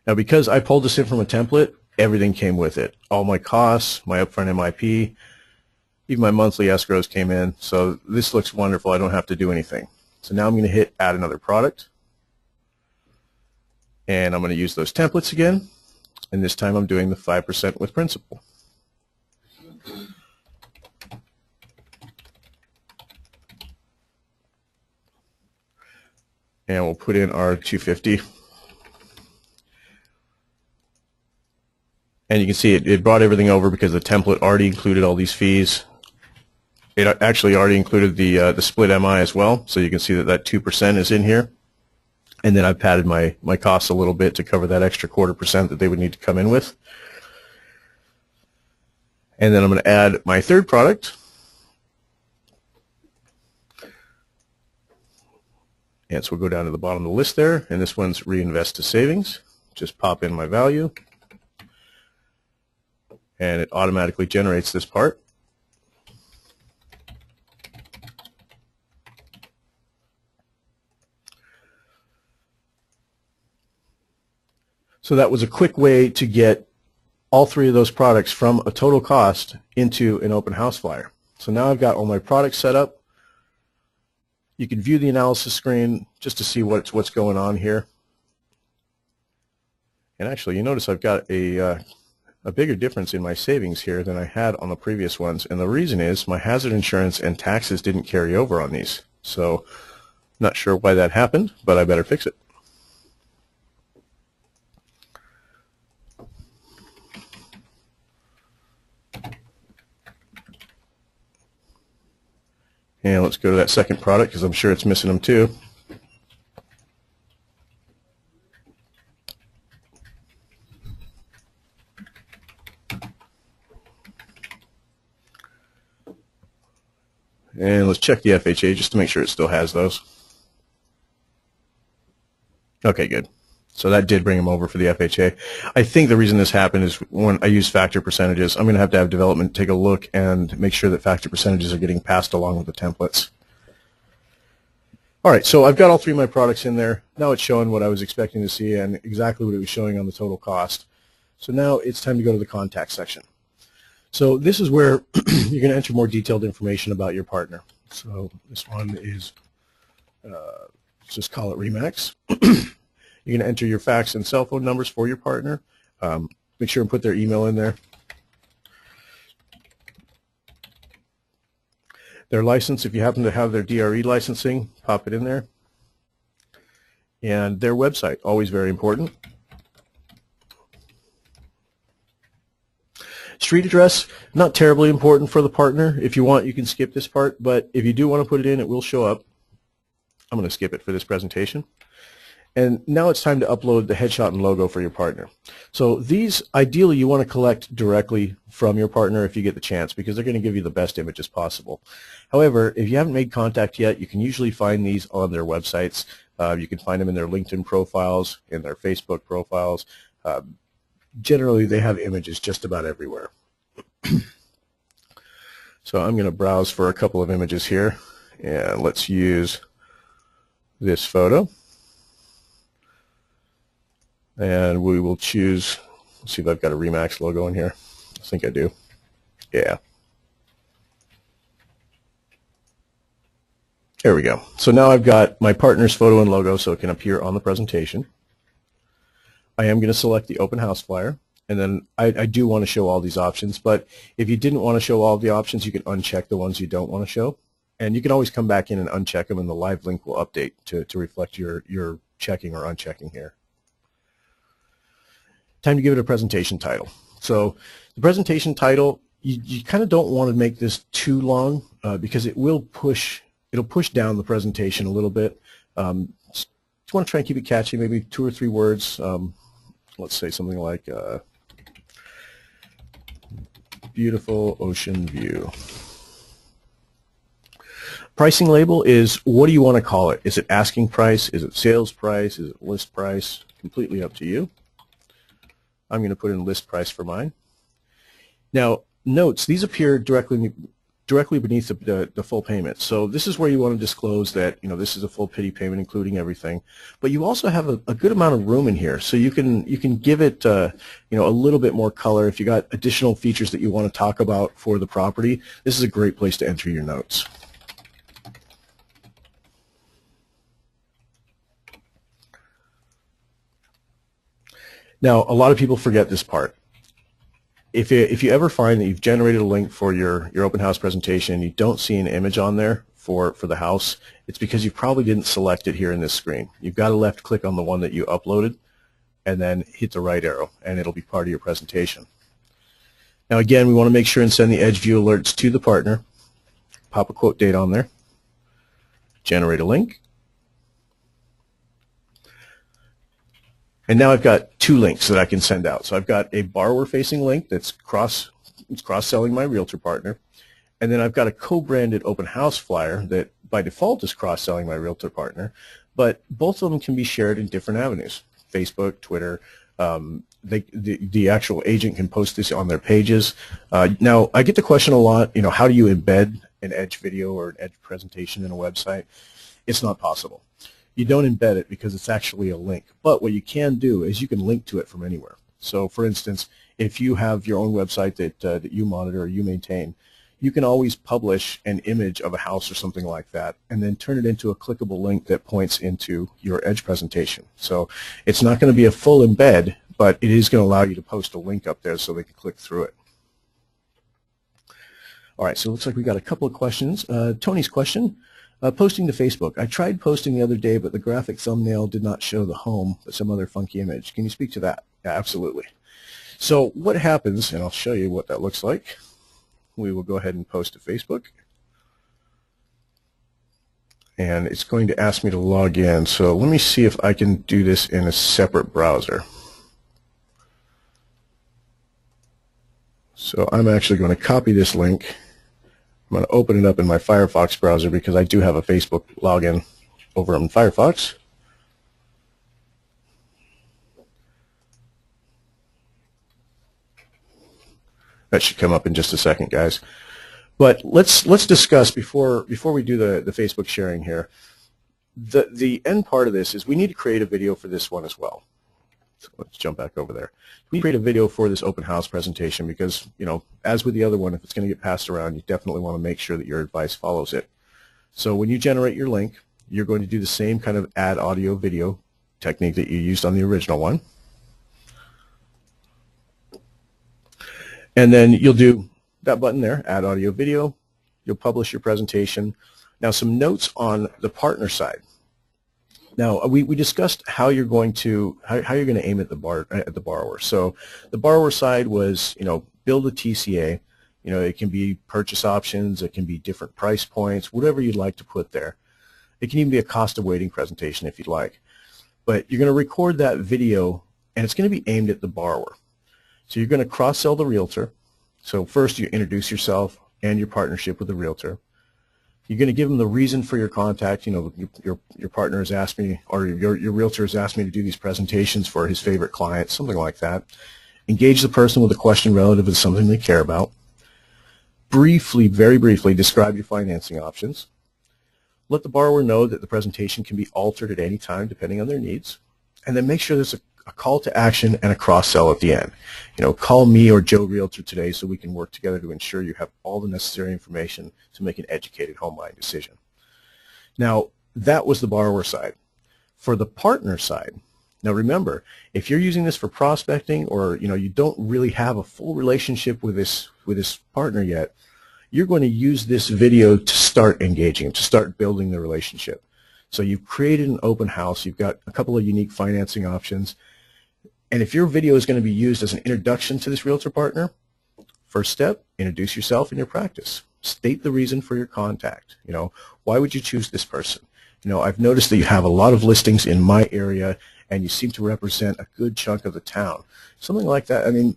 Now, because I pulled this in from a template, everything came with it. All my costs, my upfront MIP, even my monthly escrows came in. So this looks wonderful. I don't have to do anything. So now I'm going to hit add another product. And I'm going to use those templates again. And this time I'm doing the 5% with principal. And we'll put in our 250. And you can see it brought everything over because the template already included all these fees. It actually already included the split MI as well, so you can see that 2% is in here. And then I've padded my costs a little bit to cover that extra 0.25% that they would need to come in with. And then I'm going to add my third product. And so we'll go down to the bottom of the list there, and this one's reinvest to savings. Just pop in my value, and it automatically generates this part. So that was a quick way to get all three of those products from a total cost into an open house flyer. So now I've got all my products set up. You can view the analysis screen just to see what's going on here. And actually, you notice I've got a bigger difference in my savings here than I had on the previous ones. And the reason is my hazard insurance and taxes didn't carry over on these. So not sure why that happened, but I better fix it. And let's go to that second product because I'm sure it's missing them too. And let's check the FHA just to make sure it still has those. Okay, good. So that did bring them over for the FHA. I think the reason this happened is when I use factor percentages, I'm going to have development take a look and make sure that factor percentages are getting passed along with the templates. All right, so I've got all three of my products in there. Now it's showing what I was expecting to see and exactly what it was showing on the total cost. So now it's time to go to the contact section. So this is where you're going to enter more detailed information about your partner. So this one is, let's just call it Remax. You're going to enter your fax and cell phone numbers for your partner. Make sure and put their email in there. Their license, if you happen to have their DRE licensing, pop it in there. And their website, always very important. Street address, not terribly important for the partner. If you want, you can skip this part, but if you do want to put it in, it will show up. I'm going to skip it for this presentation. And now it's time to upload the headshot and logo for your partner. So these, ideally, you want to collect directly from your partner if you get the chance, because they're going to give you the best images possible. However, if you haven't made contact yet, you can usually find these on their websites. You can find them in their LinkedIn profiles, in their Facebook profiles. Generally, they have images just about everywhere. So I'm going to browse for a couple of images here, and let's use this photo. And we will choose, let's see if I've got a Remax logo in here. I think I do. Yeah. There we go. So now I've got my partner's photo and logo so it can appear on the presentation. I am going to select the open house flyer, and then I do want to show all these options, but if you didn't want to show all the options, you can uncheck the ones you don't want to show, and you can always come back in and uncheck them, and the live link will update to reflect your checking or unchecking here. Time to give it a presentation title. So the presentation title, you kind of don't want to make this too long because it'll push down the presentation a little bit. Just want to try and keep it catchy, maybe 2 or 3 words. Let's say something like beautiful ocean view. Pricing label is, what do you want to call it? Is it asking price? Is it sales price? Is it list price? Completely up to you. I'm going to put in list price for mine. Now, notes, these appear directly beneath the full payment. So this is where you want to disclose that, you know, this is a full pity payment including everything. But you also have a good amount of room in here, so you can give it you know, a little bit more color. If you got additional features that you want to talk about for the property, this is a great place to enter your notes. Now, a lot of people forget this part. If you ever find that you've generated a link for your open house presentation and you don't see an image on there for the house, it's because you probably didn't select it here in this screen. You've got to left click on the one that you uploaded and then hit the right arrow, and it'll be part of your presentation. Now again, we want to make sure and send the Edge View alerts to the partner. Pop a quote date on there. Generate a link. And now I've got 2 links that I can send out. So I've got a borrower-facing link that's cross-selling my realtor partner, and then I've got a co-branded open house flyer that by default is cross-selling my realtor partner, but both of them can be shared in different avenues: Facebook, Twitter. The actual agent can post this on their pages. Now, I get the question a lot, you know, how do you embed an Edge video or an Edge presentation in a website? It's not possible. You don't embed it because it's actually a link. But what you can do is you can link to it from anywhere. So for instance, if you have your own website that you monitor or you maintain, you can always publish an image of a house or something like that and then turn it into a clickable link that points into your Edge presentation. So it's not going to be a full embed, but it is going to allow you to post a link up there so they can click through it. All right, so it looks like we got a couple of questions. Tony's question, posting to Facebook. I tried posting the other day, but the graphic thumbnail did not show the home, but some other funky image. Can you speak to that? Yeah, absolutely. So what happens, and I'll show you what that looks like. We will go ahead and post to Facebook. And it's going to ask me to log in. So let me see if I can do this in a separate browser. So I'm actually going to copy this link. I'm going to open it up in my Firefox browser because I do have a Facebook login over in Firefox. That should come up in just a second, guys. But let's discuss before we do the Facebook sharing here. The end part of this is we need to create a video for this one as well. So let's jump back over there. We create a video for this open house presentation because, you know, as with the other one, if it's going to get passed around, you definitely want to make sure that your advice follows it. So when you generate your link, you're going to do the same kind of add audio video technique that you used on the original one. And then you'll do that button there, add audio video. You'll publish your presentation. Now some notes on the partner side. Now we discussed how you're going to aim at the borrower. So the borrower side was, you know, build a TCA. You know, it can be purchase options, it can be different price points, whatever you'd like to put there. It can even be a cost of waiting presentation if you'd like. But you're going to record that video and it's going to be aimed at the borrower. So you're going to cross-sell the realtor. So first you introduce yourself and your partnership with the realtor. You're going to give them the reason for your contact. You know, your partner has asked me, or your realtor has asked me to do these presentations for his favorite client, something like that. Engage the person with a question relative to something they care about. Briefly, very briefly, describe your financing options. Let the borrower know that the presentation can be altered at any time depending on their needs. And then make sure there's a call to action and a cross-sell at the end. You know, call me or Joe Realtor today so we can work together to ensure you have all the necessary information to make an educated home buying decision. Now, that was the borrower side. For the partner side, now remember, if you're using this for prospecting or, you know, you don't really have a full relationship with this partner yet, you're going to use this video to start engaging, to start building the relationship. So you've created an open house, you've got a couple of unique financing options, and if your video is going to be used as an introduction to this realtor partner, first step, introduce yourself and your practice. State the reason for your contact. You know, why would you choose this person? You know, I've noticed that you have a lot of listings in my area and you seem to represent a good chunk of the town. Something like that. I mean,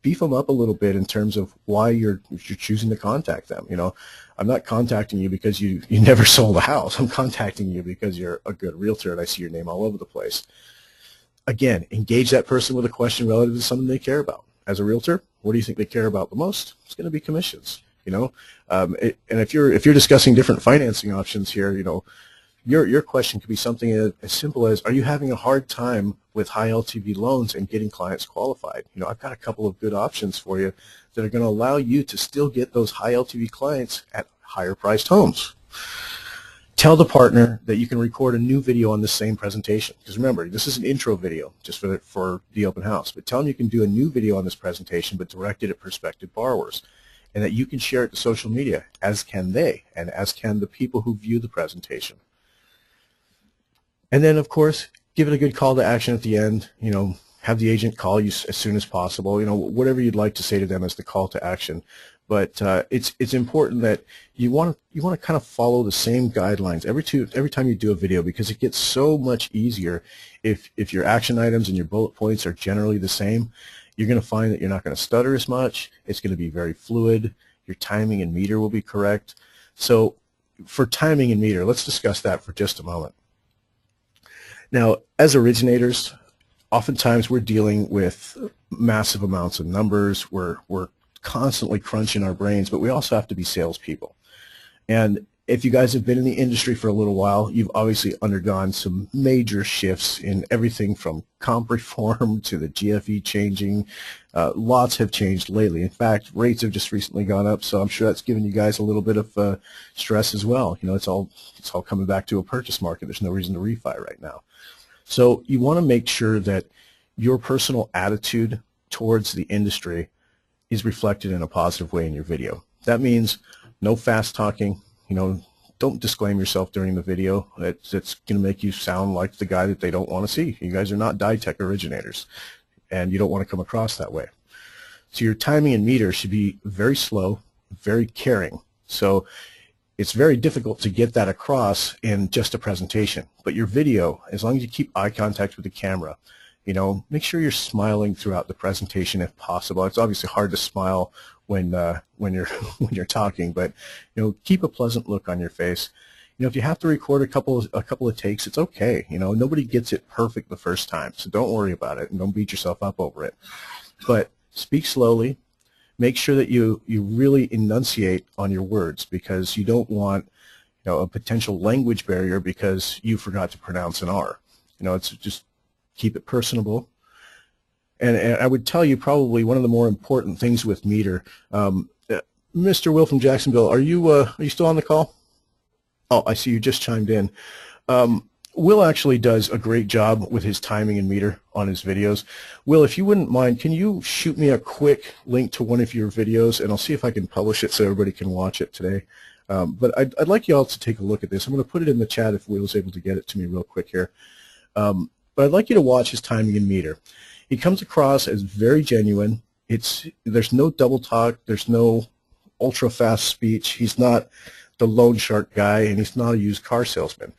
beef them up a little bit in terms of why you're choosing to contact them. You know, I'm not contacting you because you never sold a house. I'm contacting you because you're a good realtor and I see your name all over the place. Again, engage that person with a question relative to something they care about. As a realtor, what do you think they care about the most? It's going to be commissions. You know, and if you're discussing different financing options here, you know, your question could be something as simple as, are you having a hard time with high LTV loans and getting clients qualified? You know, I've got a couple of good options for you that are going to allow you to still get those high LTV clients at higher priced homes. Tell the partner that you can record a new video on the same presentation. Because remember, this is an intro video just for the open house. But tell them you can do a new video on this presentation but directed at prospective borrowers. And that you can share it to social media, as can they, and as can the people who view the presentation. And then, of course, give it a good call to action at the end. You know, have the agent call you as soon as possible. You know, whatever you'd like to say to them as the call to action. But it's important that you want to kind of follow the same guidelines every time you do a video, because it gets so much easier if your action items and your bullet points are generally the same. You're going to find that you're not going to stutter as much. It's going to be very fluid. Your timing and meter will be correct. So for timing and meter, let's discuss that for just a moment. Now, as originators, oftentimes we're dealing with massive amounts of numbers. We're constantly crunching our brains, but we also have to be salespeople. And If you guys have been in the industry for a little while, you've obviously undergone some major shifts in everything from comp reform to the GFE changing. Lots have changed lately. In fact, rates have just recently gone up, so I'm sure that's given you guys a little bit of stress as well. You know, it's all coming back to a purchase market. There's no reason to refi right now. So you want to make sure that your personal attitude towards the industry is reflected in a positive way in your video. That means no fast talking. You know, don't disclaim yourself during the video. It's going to make you sound like the guy that they don't want to see. You guys are not DieTech originators, and you don't want to come across that way. So your timing and meter should be very slow, very caring. So it's very difficult to get that across in just a presentation. But your video, as long as you keep eye contact with the camera, you know, make sure you're smiling throughout the presentation if possible. It's obviously hard to smile when you're talking, but you know, keep a pleasant look on your face. You know, if you have to record a couple of takes, it's okay. You know, nobody gets it perfect the first time, so don't worry about it and don't beat yourself up over it. But speak slowly. Make sure that you really enunciate on your words, because you don't want, you know, a potential language barrier because you forgot to pronounce an R. You know, it's just keep it personable. And I would tell you probably one of the more important things with meter. Mr. Will from Jacksonville, are you still on the call? Oh, I see you just chimed in. Will actually does a great job with his timing and meter on his videos. Will, if you wouldn't mind, can you shoot me a quick link to one of your videos, and I'll see if I can publish it so everybody can watch it today. But I'd like you all to take a look at this. I'm going to put it in the chat if Will's able to get it to me real quick here. But I'd like you to watch his timing and meter. He comes across as very genuine. There's no double talk. There's no ultra fast speech. He's not the loan shark guy, and he's not a used car salesman.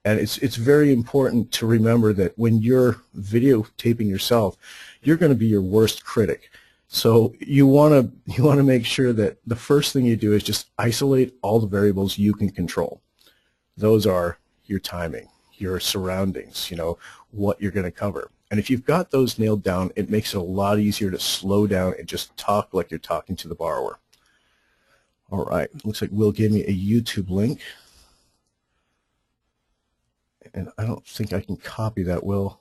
And it's very important to remember that when you're videotaping yourself, you're going to be your worst critic. So you want to make sure that the first thing you do is just isolate all the variables you can control. Those are your timing, your surroundings, you know, what you're going to cover. And if you've got those nailed down, it makes it a lot easier to slow down and just talk like you're talking to the borrower. All right, looks like Will gave me a YouTube link. And I don't think I can copy that, Will.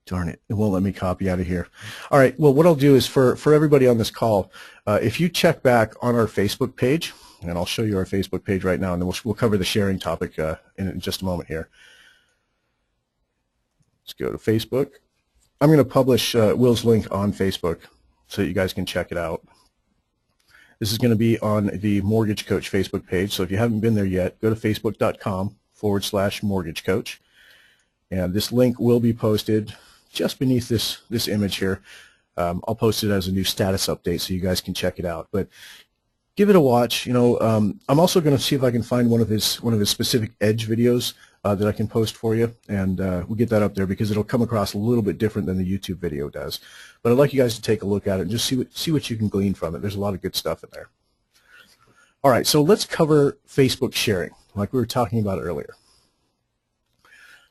Darn it, it won't let me copy out of here. All right, well, what I'll do is for everybody on this call, if you check back on our Facebook page, and I'll show you our Facebook page right now, and then we'll cover the sharing topic in just a moment here. Let's go to Facebook. I'm going to publish Will's link on Facebook so that you guys can check it out. This is going to be on the Mortgage Coach Facebook page, so if you haven't been there yet, go to facebook.com/mortgage coach. And this link will be posted just beneath this image here. I'll post it as a new status update so you guys can check it out. But give it a watch. You know, I'm also going to see if I can find one of his specific Edge videos that I can post for you, and we'll get that up there because it'll come across a little bit different than the YouTube video does. But I'd like you guys to take a look at it and just see what you can glean from it. There's a lot of good stuff in there. All right, so let's cover Facebook sharing, like we were talking about earlier.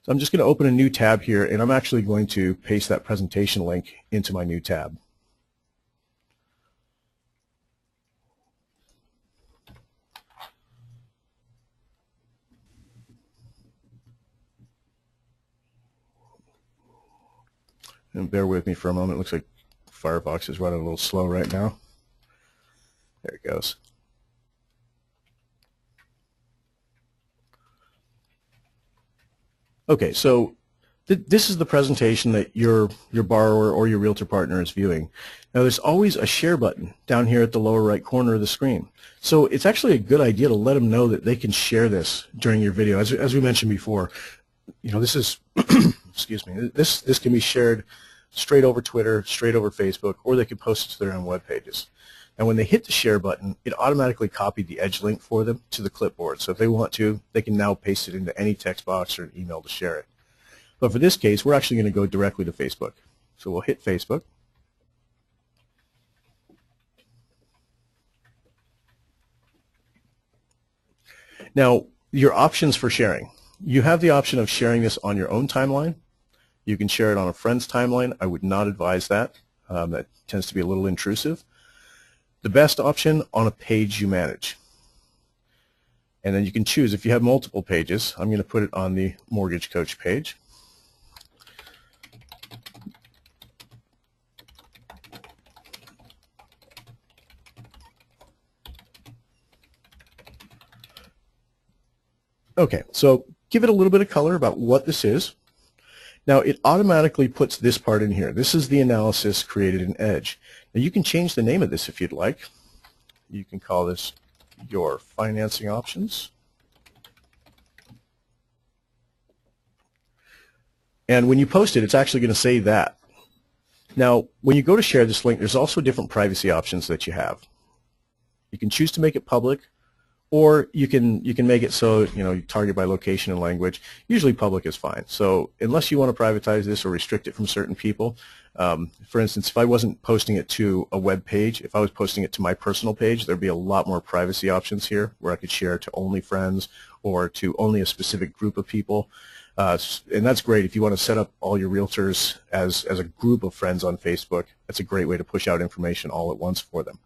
So I'm just going to open a new tab here, and I'm actually going to paste that presentation link into my new tab. And bear with me for a moment. It looks like Firefox is running a little slow right now. There it goes. Okay, so this is the presentation that your borrower or your realtor partner is viewing. Now there's always a share button down here at the lower right corner of the screen. So it's actually a good idea to let them know that they can share this during your video. As we mentioned before, you know, this is excuse me, this can be shared straight over Twitter, straight over Facebook, or they can post it to their own web pages. And when they hit the share button, it automatically copied the Edge link for them to the clipboard. So if they want to, they can now paste it into any text box or an email to share it. But for this case, we're actually going to go directly to Facebook. So we'll hit Facebook. Now, your options for sharing. You have the option of sharing this on your own timeline. You can share it on a friend's timeline. I would not advise that. That tends to be a little intrusive. The best option, on a page you manage. And then you can choose if you have multiple pages. I'm going to put it on the Mortgage Coach page. Okay, so give it a little bit of color about what this is. Now it automatically puts this part in here. This is the analysis created in Edge. Now you can change the name of this if you'd like. You can call this your financing options. And when you post it, it's actually going to say that. Now, when you go to share this link, there's also different privacy options that you have. You can choose to make it public, or you can make it so you target by location and language. Usually public is fine. So unless you want to privatize this or restrict it from certain people, for instance, if I wasn't posting it to a web page, if I was posting it to my personal page, there'd be a lot more privacy options here where I could share to only friends or to only a specific group of people. And that's great if you want to set up all your realtors as a group of friends on Facebook. That's a great way to push out information all at once for them.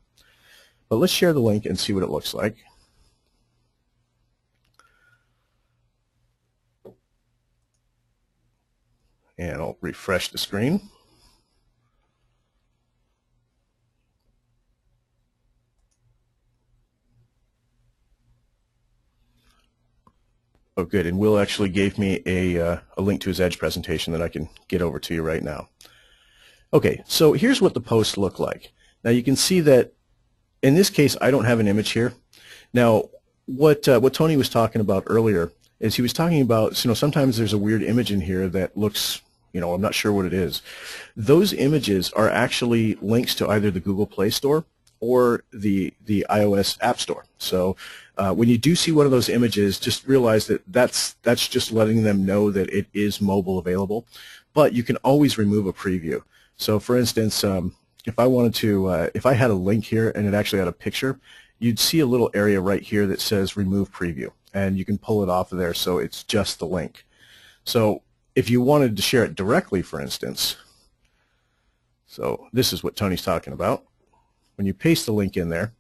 But let's share the link and see what it looks like. And I'll refresh the screen. Oh, good. And Will actually gave me a link to his Edge presentation that I can get over to you right now. Okay, so here's what the posts look like. Now you can see that in this case, I don't have an image here. Now, what Tony was talking about earlier is he was talking about, sometimes there's a weird image in here that looks, I'm not sure what it is. Those images are actually links to either the Google Play Store or the iOS App Store. So when you do see one of those images, just realize that that's just letting them know that it is mobile available. But you can always remove a preview. So for instance, if I wanted to, if I had a link here and it actually had a picture, you'd see a little area right here that says remove preview, and you can pull it off of there so it's just the link. So if you wanted to share it directly, for instance, so this is what Tony's talking about. When you paste the link in there,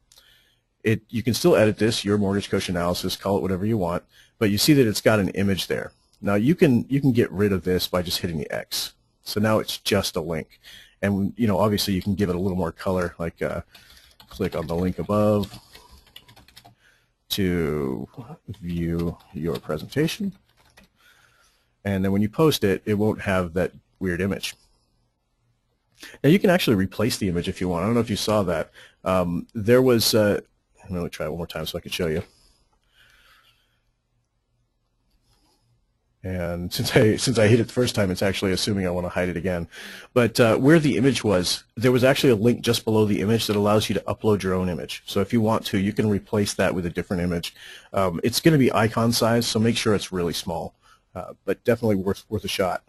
you can still edit this, your Mortgage Coach analysis, call it whatever you want, but you see that it's got an image there. Now you can get rid of this by just hitting the X. So now it's just a link. And obviously you can give it a little more color, like click on the link above to view your presentation. And then when you post it, it won't have that weird image. Now you can actually replace the image if you want. I don't know if you saw that. There was, let me try it one more time so I can show you. And since I hit it the first time, it's actually assuming I want to hide it again. But where the image was, there was actually a link just below the image that allows you to upload your own image. So if you want to, you can replace that with a different image. It's going to be icon size, so make sure it's really small, but definitely worth a shot.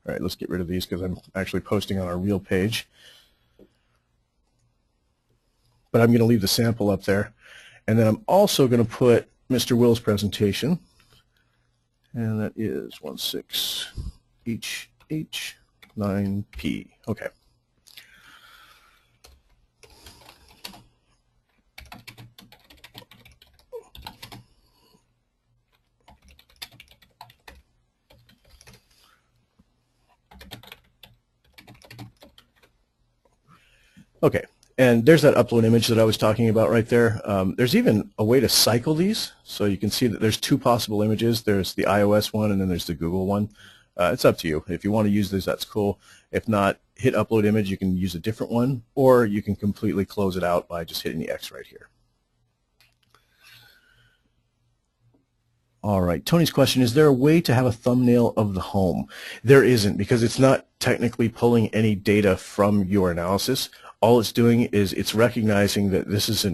All right, let's get rid of these because I'm actually posting on our real page. But I'm going to leave the sample up there. And then I'm also going to put Mr. Will's presentation. And that is 16HH9P. Okay. Okay. And there's that upload image that I was talking about right there. There's even a way to cycle these. So you can see that there's two possible images. There's the iOS one and then there's the Google one. It's up to you. If you want to use this, that's cool. If not, hit upload image. You can use a different one, or you can completely close it out by just hitting the X right here. All right, Tony's question, is there a way to have a thumbnail of the home? There isn't, because it's not technically pulling any data from your analysis. All it's doing is it's recognizing that this is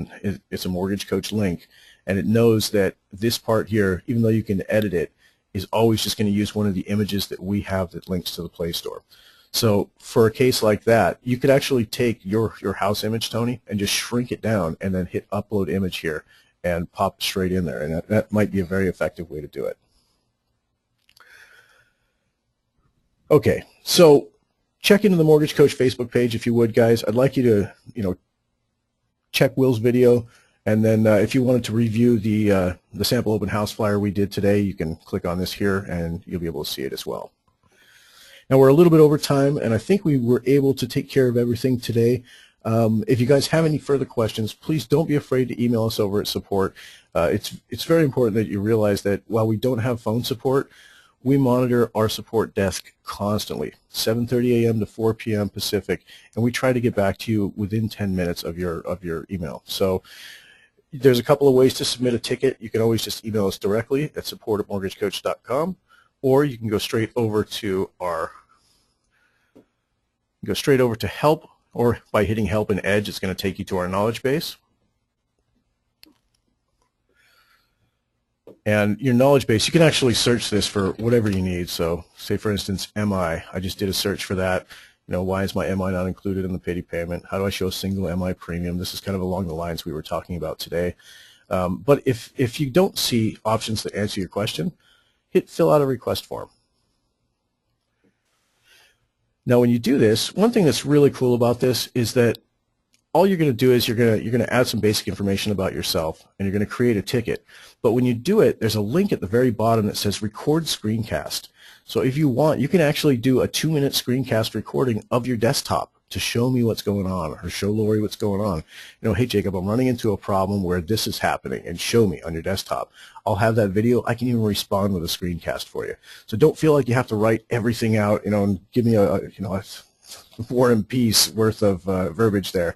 it's a Mortgage Coach link, and it knows that this part here, even though you can edit it, is always just going to use one of the images that we have that links to the Play Store. So for a case like that, you could actually take your house image, Tony, and just shrink it down and then hit upload image here and pop straight in there, and that might be a very effective way to do it. Okay, so check into the Mortgage Coach Facebook page if you would, guys. I'd like you to, check Will's video, And then if you wanted to review the sample open house flyer we did today, you can click on this here and you'll be able to see it as well. Now we're a little bit over time, and I think we were able to take care of everything today. If you guys have any further questions, please don't be afraid to email us over at support. It's very important that you realize that while we don't have phone support, we monitor our support desk constantly, 7:30 a.m. to 4 p.m. Pacific, and we try to get back to you within 10 minutes of your email. So there's a couple of ways to submit a ticket. You can always just email us directly at support@mortgagecoach.com, or you can go straight over to help, or by hitting help in Edge, it's going to take you to our knowledge base. And your knowledge base, you can actually search this for whatever you need. So say, for instance, MI. I just did a search for that. You know, why is my MI not included in the payday payment? How do I show a single MI premium? This is kind of along the lines we were talking about today. But if you don't see options that answer your question, hit fill out a request form. Now, when you do this, one thing that's really cool about this is that all you're going to do is you're going to add some basic information about yourself, and you're going to create a ticket. But when you do it, there's a link at the very bottom that says record screencast. So if you want, you can actually do a 2-minute screencast recording of your desktop to show me what's going on, or show Lori what's going on. You know, hey Jacob, I'm running into a problem where this is happening, and show me on your desktop. I'll have that video. I can even respond with a screencast for you. So don't feel like you have to write everything out, you know, and give me a War and Peace worth of verbiage there.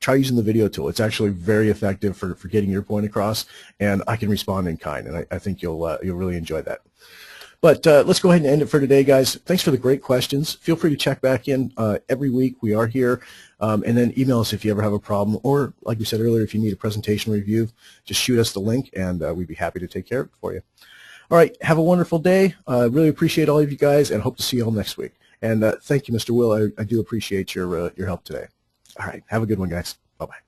Try using the video tool. It's actually very effective for getting your point across, and I can respond in kind, and I think you'll really enjoy that. But let's go ahead and end it for today, guys. Thanks for the great questions. Feel free to check back in every week. We are here. And then email us if you ever have a problem, or like we said earlier, if you need a presentation review, just shoot us the link, and we'd be happy to take care of it for you. All right, have a wonderful day. Really appreciate all of you guys, and hope to see you all next week. And thank you, Mr. Will. I do appreciate your help today. All right, have a good one, guys. Bye-bye.